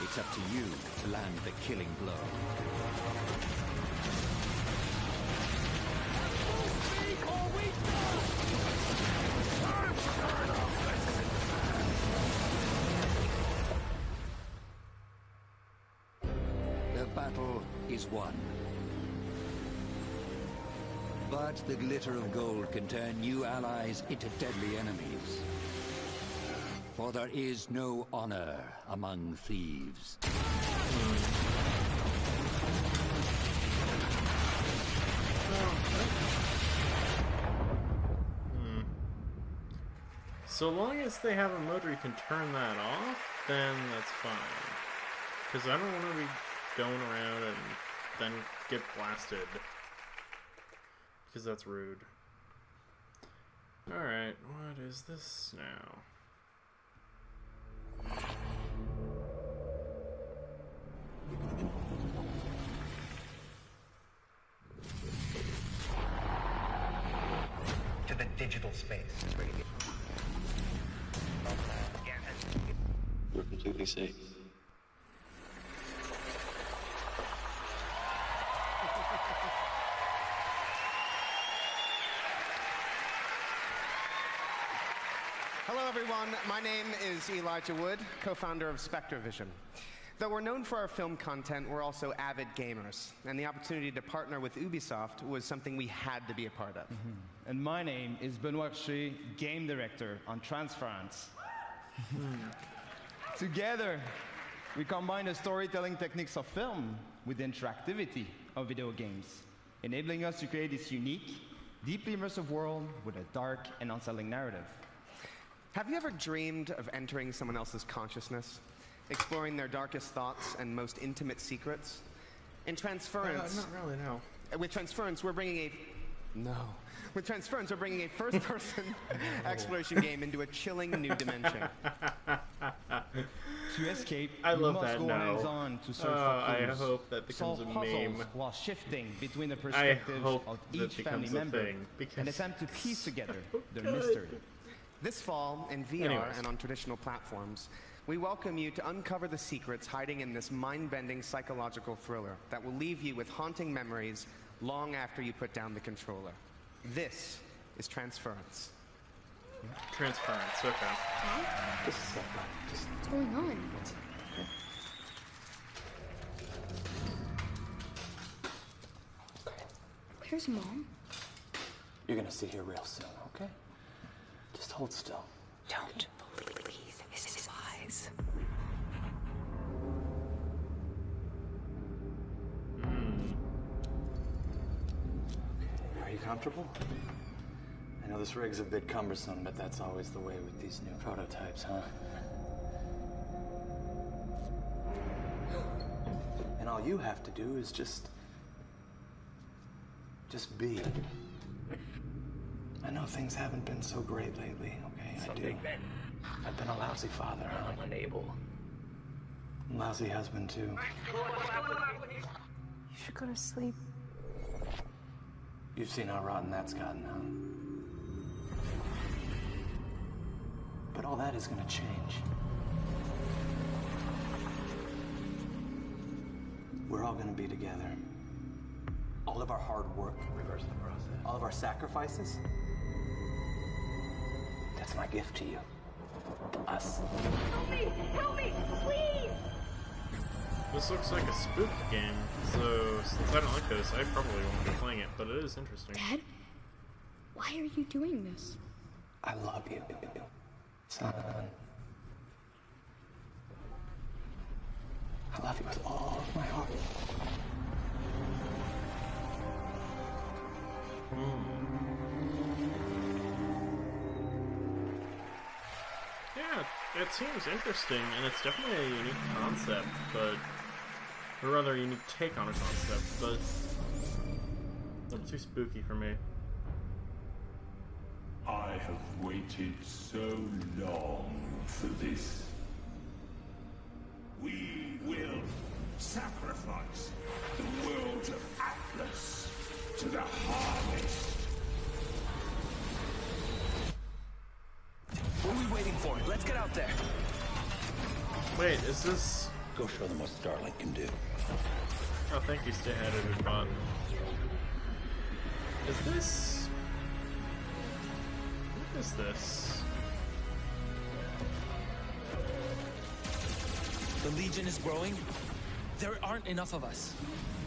It's up to you to land the killing blow. The battle is won. But the glitter of gold can turn new allies into deadly enemies. For there is no honor among thieves. So long as they have a mode where you can turn that off, then that's fine. Because I don't want to be going around and then get blasted. Because that's rude. Alright, what is this now? To the digital space. We're completely safe. Hello, everyone. My name is Elijah Wood, co-founder of SpectraVision. Though we're known for our film content, we're also avid gamers, and the opportunity to partner with Ubisoft was something we had to be a part of. And my name is Benoit Richer, game director on Transference. Together, we combine the storytelling techniques of film with the interactivity of video games, enabling us to create this unique, deeply immersive world with a dark and unsettling narrative. Have you ever dreamed of entering someone else's consciousness, exploring their darkest thoughts and most intimate secrets? In Transference... not really, no. With Transference, we're bringing a... No. With Transference, we're bringing a first-person exploration game into a chilling new dimension. To escape, I love you must that go now. hands-on to search for I clues, hope that becomes solve a puzzles meme. while shifting between the I perspectives hope of that each family becomes a member thing, because and attempt to piece together their good. mystery. This fall, in VR Anyways. and on traditional platforms, we welcome you to uncover the secrets hiding in this mind-bending psychological thriller that will leave you with haunting memories long after you put down the controller. This is Transference. Transference, okay. What's going on? Where's Mom? You're gonna see her real soon, okay? Just hold still. Don't believe his eyes. Are you comfortable? I know this rig's a bit cumbersome, but that's always the way with these new prototypes, huh? And all you have to do is just be. I know things haven't been so great lately, okay? I do. I've been a lousy father, huh? I'm unable. Lousy husband, too. You should go to sleep. You've seen how rotten that's gotten, huh? But all that is gonna change. We're all gonna be together. All of our hard work, reverse the process. All of our sacrifices, that's my gift to you. Us. Help me! Help me! Please! This looks like a spook game, so since I don't like this, I probably won't be playing it, but it is interesting. Dad? Why are you doing this? I love you, son. I love you with all of my heart. Yeah, it seems interesting, and it's definitely a unique concept, but... or rather, a unique take on a concept, but... it's too spooky for me. I have waited so long for this. We will sacrifice the world of Atlas to the harvest. What are we waiting for? Let's get out there. Wait, is this... Go show them what Starlink can do. Oh, thank you, stay ahead of your bot. Is this... What is this? The Legion is growing. There aren't enough of us.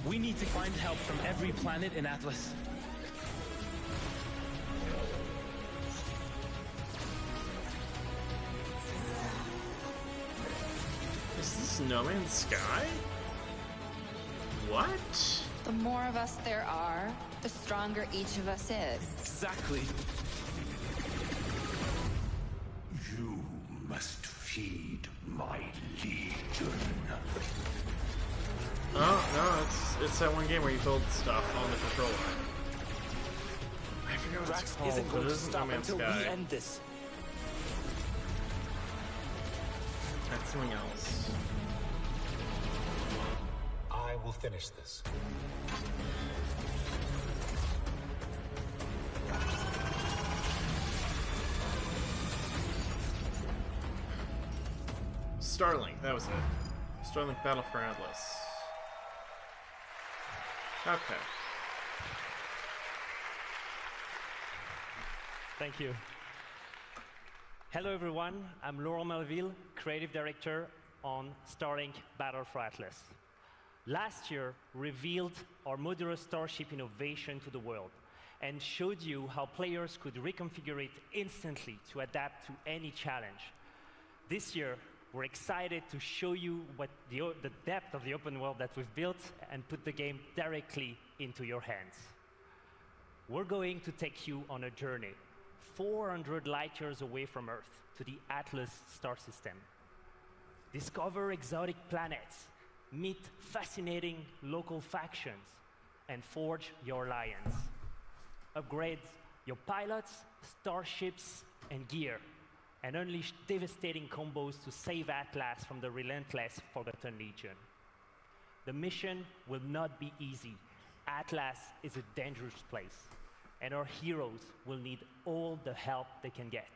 We need to find help from every planet in Atlas. Is this No Man's Sky? What? The more of us there are, the stronger each of us is. Exactly. You must feed my legion. Oh, no, it's that one game where you build stuff on the controller. I forget what it's Drax called, isn't but going it to isn't No stop Man's until Sky. we end this. That's something else. I will finish this. Starlink, that was it. Starlink Battle for Atlas. Okay. Thank you. Hello everyone, I'm Laurent Melville, Creative Director on Starlink Battle for Atlas. Last year, revealed our modular starship innovation to the world and showed you how players could reconfigure it instantly to adapt to any challenge. This year, we're excited to show you what the depth of the open world that we've built and put the game directly into your hands. We're going to take you on a journey 400 light years away from Earth to the Atlas star system. Discover exotic planets, meet fascinating local factions, and forge your alliance. Upgrade your pilots, starships, and gear, and unleash devastating combos to save Atlas from the relentless Forgotten Legion. The mission will not be easy. Atlas is a dangerous place, and our heroes will need all the help they can get.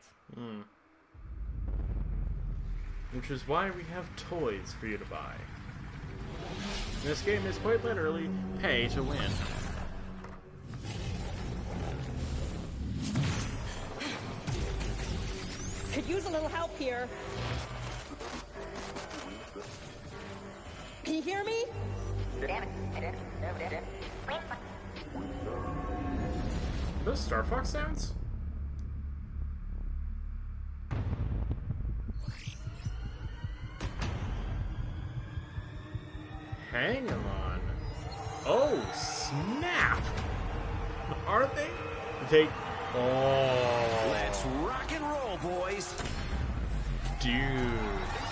Which is why we have toys for you to buy. This game is quite literally pay to win. Could use a little help here. Can you hear me? Those Star Fox sounds? Hang on. Oh, snap! Are they? They... Oh. Let's rock and roll, boys. Dude.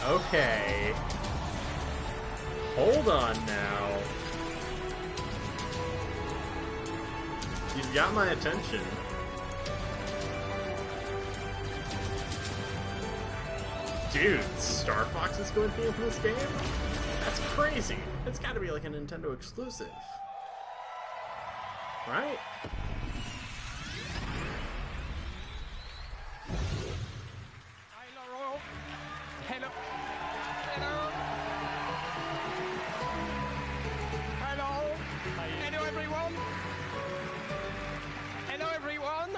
Okay. Hold on now. You've got my attention. Dude, Star Fox is going to be in this game? That's crazy. It's got to be like a Nintendo exclusive. Right? Hello. Hello. Hello. Hello. Hello, everyone. Hello, everyone.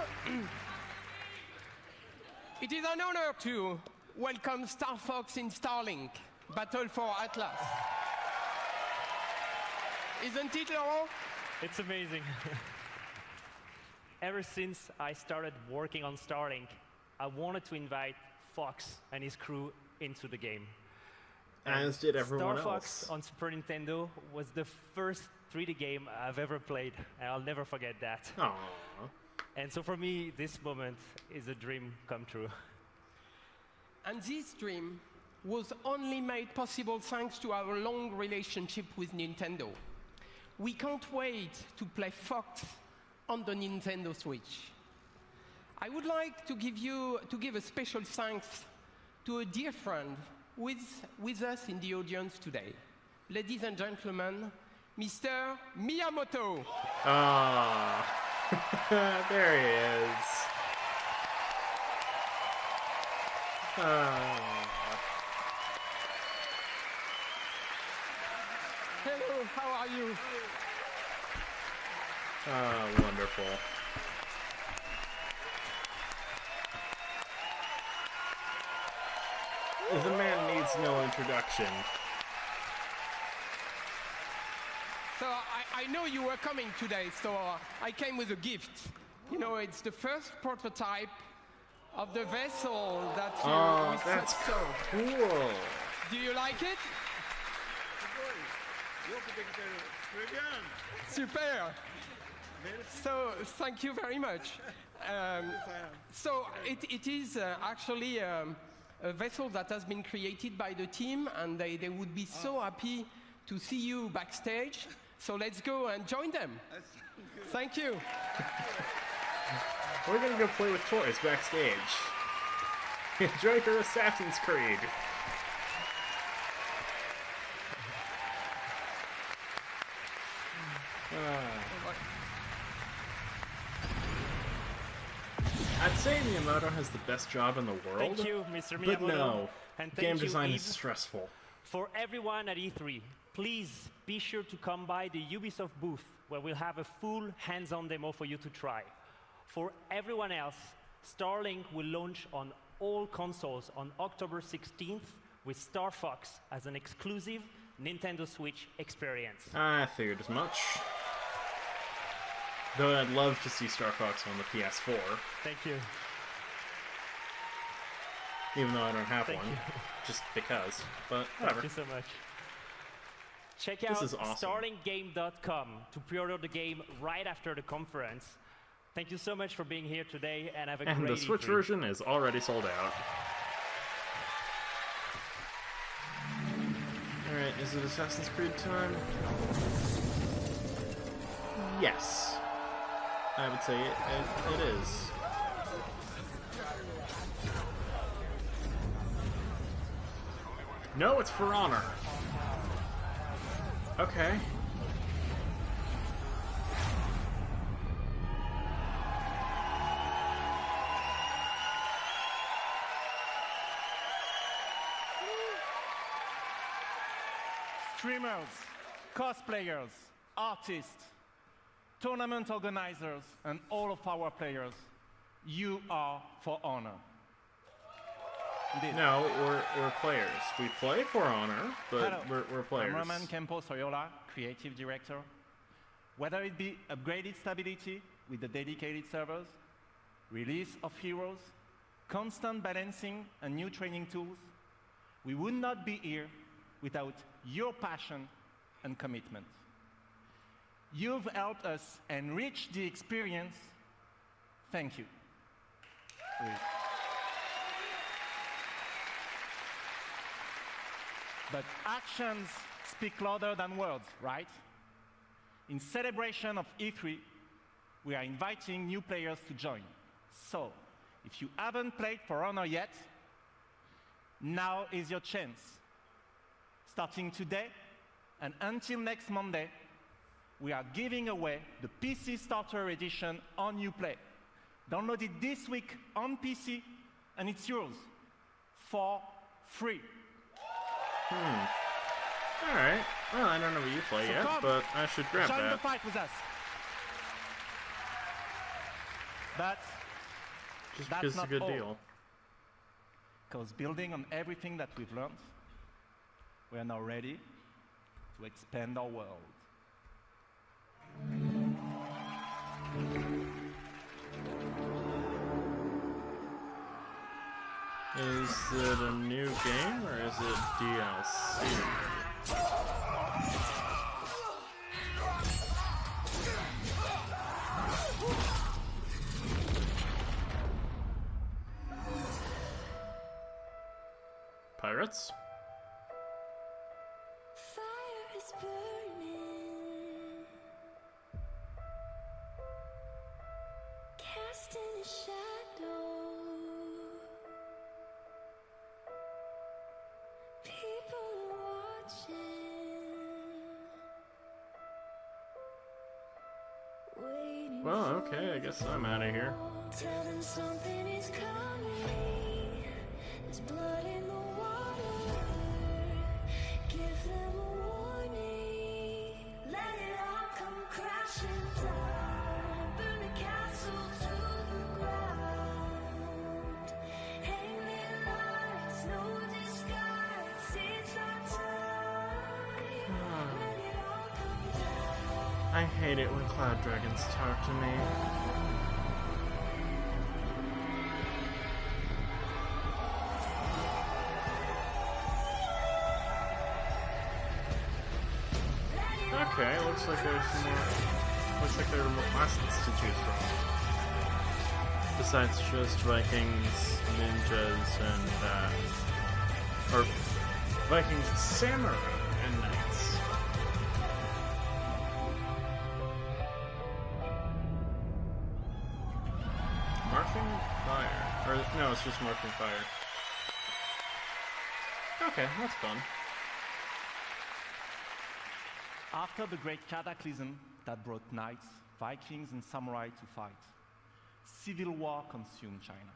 It is an honor to welcome Star Fox in Starlink, Battle for Atlas. Isn't it, Laurent? It's amazing. Ever since I started working on Starlink, I wanted to invite Fox and his crew into the game. As did everyone Star else. Fox on Super Nintendo was the first 3D game I've ever played, and I'll never forget that. Aww. And so for me, this moment is a dream come true. And this dream was only made possible thanks to our long relationship with Nintendo. We can't wait to play Fox on the Nintendo Switch. I would like to give a special thanks to a dear friend with us in the audience today. Ladies and gentlemen, Mr. Miyamoto. Ah, there he is. Hello, how are you? Oh, wonderful. The man needs no introduction. So I know you were coming today, so I came with a gift. You know, it's the first prototype of the vessel that you that's so. cool. Do you like it? Super. So thank you very much. So it is actually a vessel that has been created by the team, and they would be so happy to see you backstage. So let's go and join them. Thank you. We're gonna go play with toys backstage. Enjoy your Assassin's Creed. I'd say Miyamoto has the best job in the world. Thank you, Mr. Miyamoto. But no, and game design Eve. is stressful. For everyone at E3, please be sure to come by the Ubisoft booth, where we'll have a full hands-on demo for you to try. For everyone else, Starlink will launch on all consoles on October 16th with Star Fox as an exclusive Nintendo Switch experience. I figured as much. Though I'd love to see Star Fox on the PS4. Thank you. Even though I don't have Thank one. you. Just because. But whatever. Thank you so much. Check This out is awesome. starlinkgame.com to pre-order the game right after the conference. Thank you so much for being here today, and have a great And the Switch E3. version is already sold out. Alright, is it Assassin's Creed time? Yes. I would say it is. No, it's For Honor. Okay. Streamers, cosplayers, artists, tournament organizers, and all of our players, you are For Honor. Indeed. No, we're players. We play For Honor, but Hello. we're players. I'm Roman Campos Oriola, creative director. Whether it be upgraded stability with the dedicated servers, release of heroes, constant balancing and new training tools, we would not be here without your passion and commitment. You've helped us enrich the experience. Thank you. But actions speak louder than words, right? In celebration of E3, we are inviting new players to join. So, if you haven't played For Honor yet, now is your chance. Starting today and until next Monday, we are giving away the PC Starter Edition on Uplay. Download it this week on PC, and it's yours for free. Alright. Well, I don't know what you play So yet, come, but I should grab join the that. fight with us. But Just that's because it's a not good all. deal. Because building on everything that we've learned, we are now ready to expand our world. Is it a new game or is it DLC? Pirates? Fire is burning, casting a shadow. People are watching, waiting. Well, okay, I guess I'm out of here. Tell them something is coming. There's blood in the water. Give them a warning. I hate it when cloud dragons talk to me. Okay, looks like there's some more. Looks like there are more classes to choose from. Besides just Vikings, ninjas, and or Vikings, samurai, and knights. Marking fire, or no, it's just marking fire. Okay, that's fun. After the great cataclysm that brought knights, Vikings, and samurai to fight, civil war consumed China.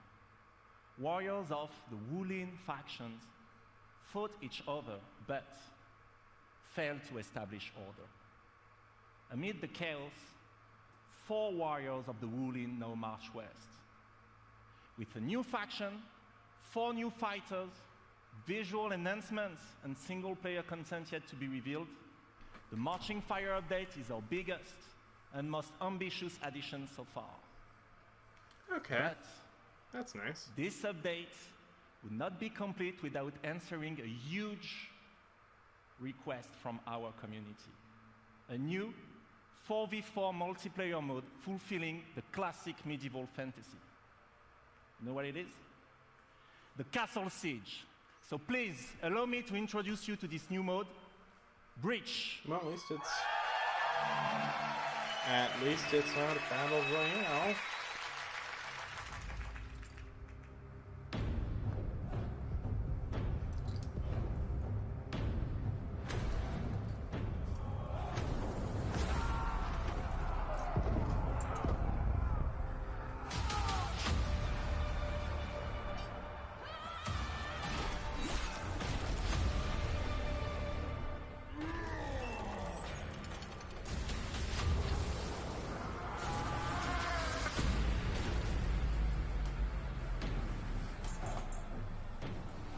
Warriors of the Wulin factions fought each other, but failed to establish order. Amid the chaos, 4 warriors of the Wulin now march west. With a new faction, 4 new fighters, visual enhancements, and single-player content yet to be revealed, the Marching Fire update is our biggest and most ambitious addition so far. Okay, but that's nice. This update would not be complete without answering a huge request from our community. A new 4v4 multiplayer mode fulfilling the classic medieval fantasy. You know what it is? The Castle Siege. So please, allow me to introduce you to this new mode, Breach. Well, at least it's not a battle royale.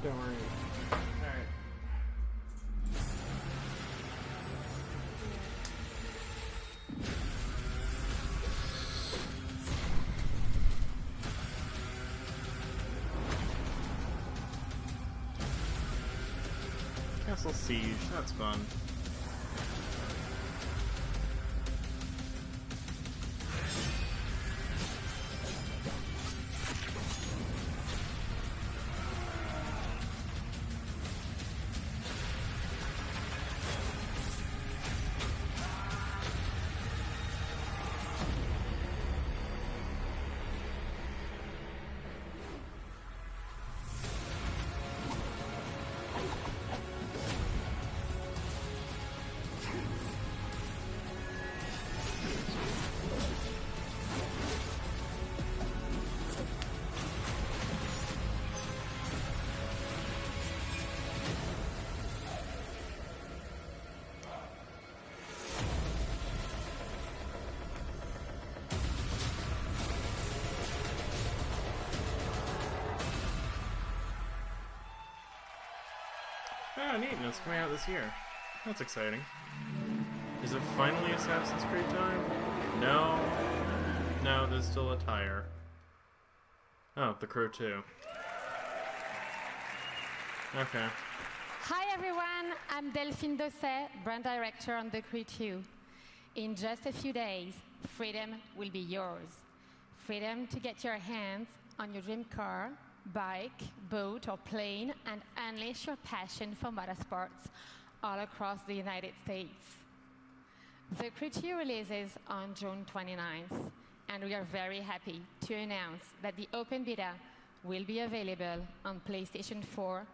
Don't worry. Alright. Castle Siege, that's fun. Oh, neat, and it's coming out this year. That's exciting. Is it finally Assassin's Creed time? No. No, there's still a tire. Oh, The Crew 2. Okay. Hi everyone, I'm Delphine Dosset, brand director on The Crew 2. In just a few days, freedom will be yours. Freedom to get your hands on your dream car, bike, boat, or plane, and unleash your passion for motorsports all across the United States. The Crew 2 releases on June 29th, and we are very happy to announce that the open beta will be available on PlayStation 4,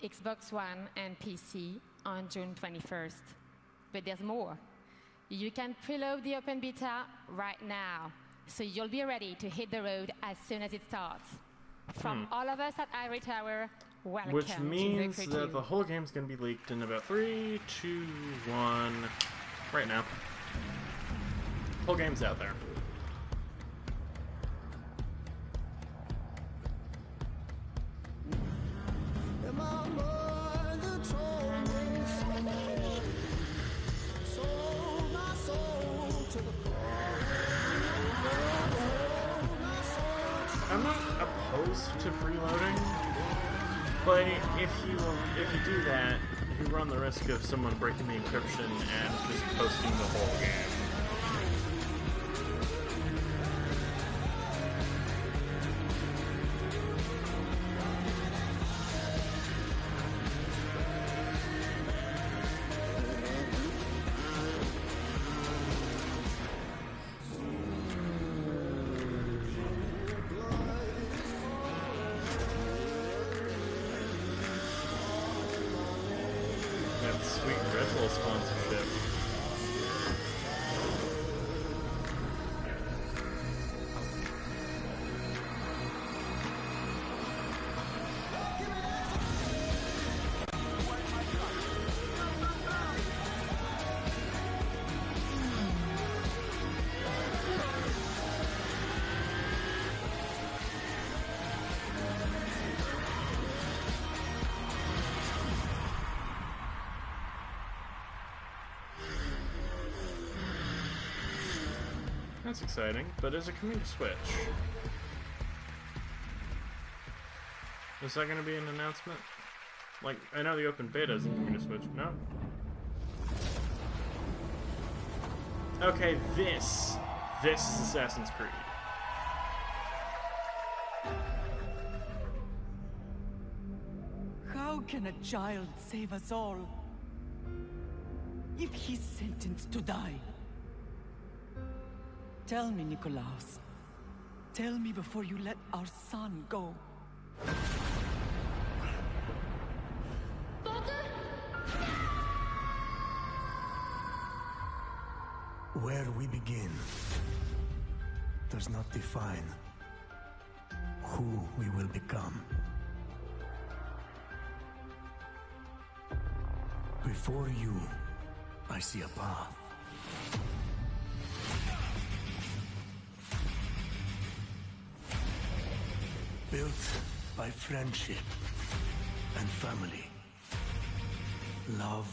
Xbox One, and PC on June 21st. But there's more. You can preload the open beta right now, so you'll be ready to hit the road as soon as it starts. From all of us at Ivory Tower, welcome. Which means to the Crew that 2. the whole game's gonna be leaked in about 3, 2, 1. Right now. Whole game's out there. to preloading, but if you do that, you run the risk of someone breaking the encryption and just posting the whole game. Sweet Red Bull sponsorship. That's exciting, but is it coming to Switch? Is that going to be an announcement? Like, I know the open beta isn't coming to Switch. No? Okay, this is Assassin's Creed. How can a child save us all if he's sentenced to die? Tell me, Nikolaos. Tell me before you let our son go. Where we begin does not define who we will become. Before you, I see a path. Built by friendship and family, love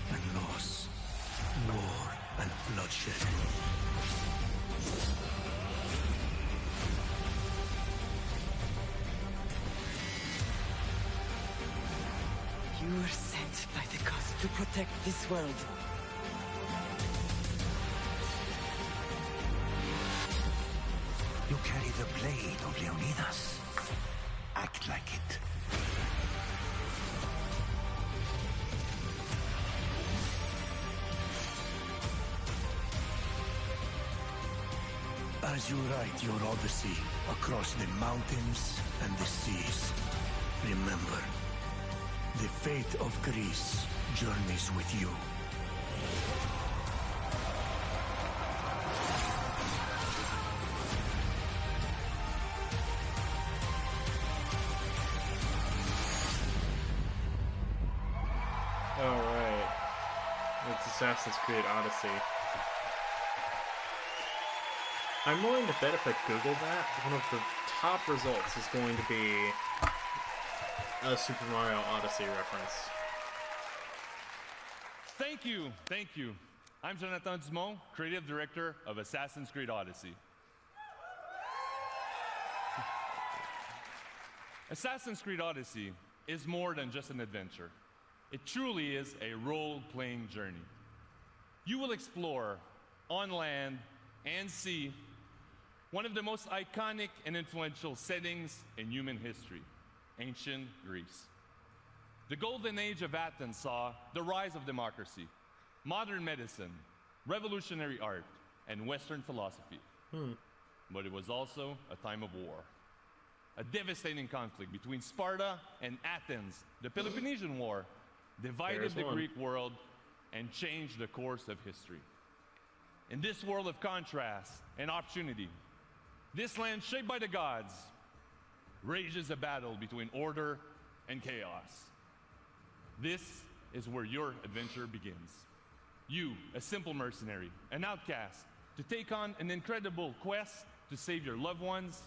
and loss, war and bloodshed. You were sent by the gods to protect this world. You carry the blade of Leonidas. Act like it. As you write your odyssey across the mountains and the seas, remember, the fate of Greece journeys with you. Alright. It's Assassin's Creed Odyssey. I'm willing to bet if I Google that, one of the top results is going to be a Super Mario Odyssey reference. Thank you. I'm Jonathan Dumont, creative director of Assassin's Creed Odyssey. Assassin's Creed Odyssey is more than just an adventure. It truly is a role-playing journey. You will explore, on land and sea, one of the most iconic and influential settings in human history, ancient Greece. The golden age of Athens saw the rise of democracy, modern medicine, revolutionary art, and Western philosophy. But it was also a time of war. A devastating conflict between Sparta and Athens, the Peloponnesian War, divided the Greek world and changed the course of history. In this world of contrast and opportunity, this land shaped by the gods rages a battle between order and chaos. This is where your adventure begins. You, a simple mercenary, an outcast, to take on an incredible quest to save your loved ones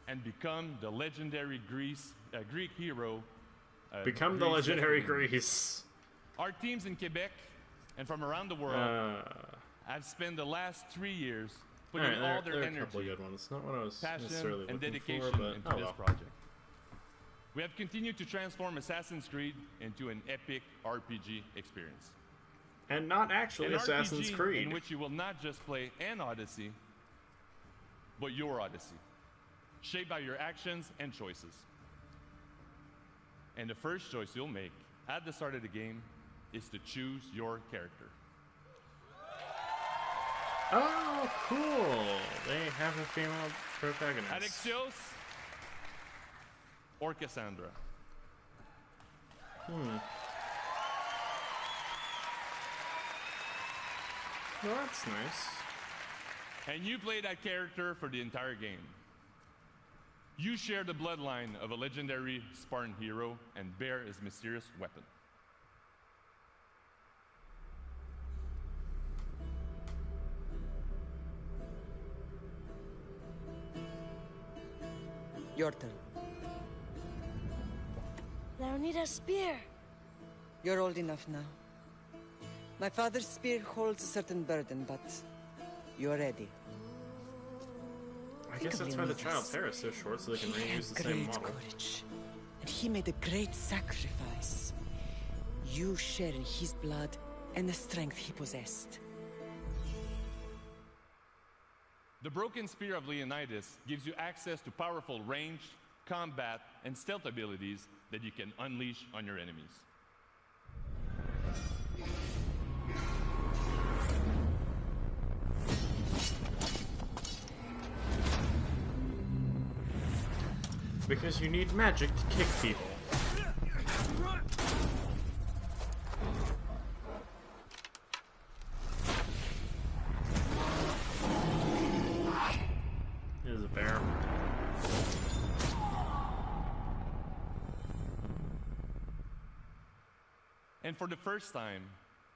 and become the legendary Greek hero. Become the legendary Greece. Our teams in Quebec and from around the world have spent the last 3 years putting Alright, all there their are a couple of energy, good ones. Not what I was passion, necessarily and looking dedication for, but into oh this well. project. We have continued to transform Assassin's Creed into an epic RPG experience. And not actually An Assassin's RPG Creed. in which you will not just play an Odyssey, but your Odyssey, shaped by your actions and choices. And the first choice you'll make at the start of the game is to choose your character. Oh, cool! They have a female protagonist. Alexios or Cassandra? Well, that's nice. And you play that character for the entire game. You share the bloodline of a legendary Spartan hero and bear his mysterious weapon. Your turn. Leonida's spear. You're old enough now. My father's spear holds a certain burden, but you're ready. I guess that's why the child's hair is so short, so they can reuse the same model. Courage, and he made a great sacrifice. You share in his blood and the strength he possessed. The broken spear of Leonidas gives you access to powerful ranged, combat, and stealth abilities that you can unleash on your enemies. Because you need magic to kick people. There's a bear. And for the first time,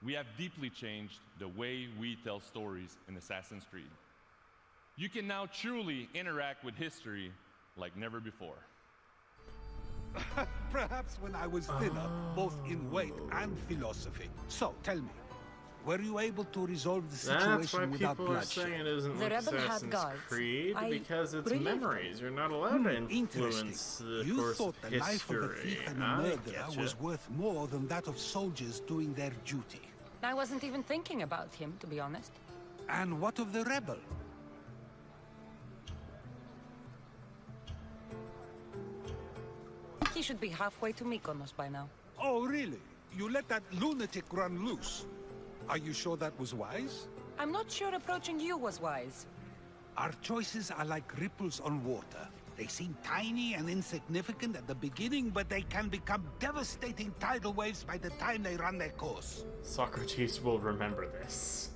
we have deeply changed the way we tell stories in Assassin's Creed. You can now truly interact with history like never before. Perhaps when I was thinner, both in weight and philosophy. So, tell me, were you able to resolve the situation That's why without people are bloodshed? saying it isn't like Assassin's Creed, because it's memories. You're not allowed to influence the You course thought of the life of a history. thief and a I murderer getcha. was worth more than that of soldiers doing their duty. I wasn't even thinking about him, to be honest. And what of the rebel? He should be halfway to Mykonos by now. Oh, really? You let that lunatic run loose? Are you sure that was wise? I'm not sure approaching you was wise. Our choices are like ripples on water. They seem tiny and insignificant at the beginning, but they can become devastating tidal waves by the time they run their course. Socrates will remember this.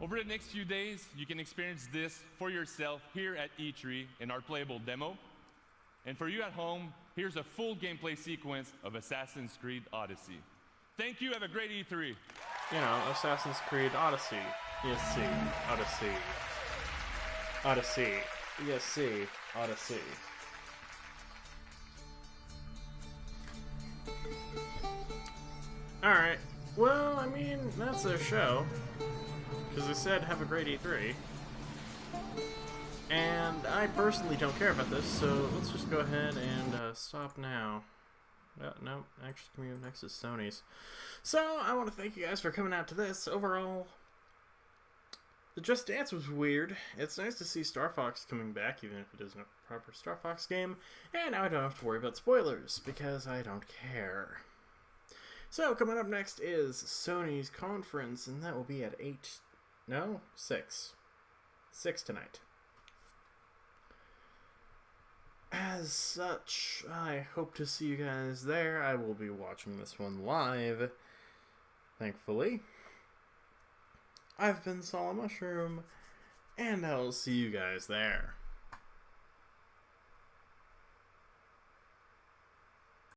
Over the next few days, you can experience this for yourself here at E3 in our playable demo. And for you at home, here's a full gameplay sequence of Assassin's Creed Odyssey. Thank you, have a great E3. You know, Assassin's Creed Odyssey. ESC. Odyssey. Odyssey. ESC. Odyssey. Alright. Well, I mean, that's their show. Because they said have a great E3. And I personally don't care about this, so let's just go ahead and stop now. No, actually, coming up next is Sony's. So, I want to thank you guys for coming out to this. Overall, the Just Dance was weird. It's nice to see Star Fox coming back, even if it isn't a proper Star Fox game. And now I don't have to worry about spoilers, because I don't care. So, coming up next is Sony's conference, and that will be at 6. 6 tonight. As such, I hope to see you guys there. I will be watching this one live, thankfully. I've been Solid Mushroom, and I will see you guys there.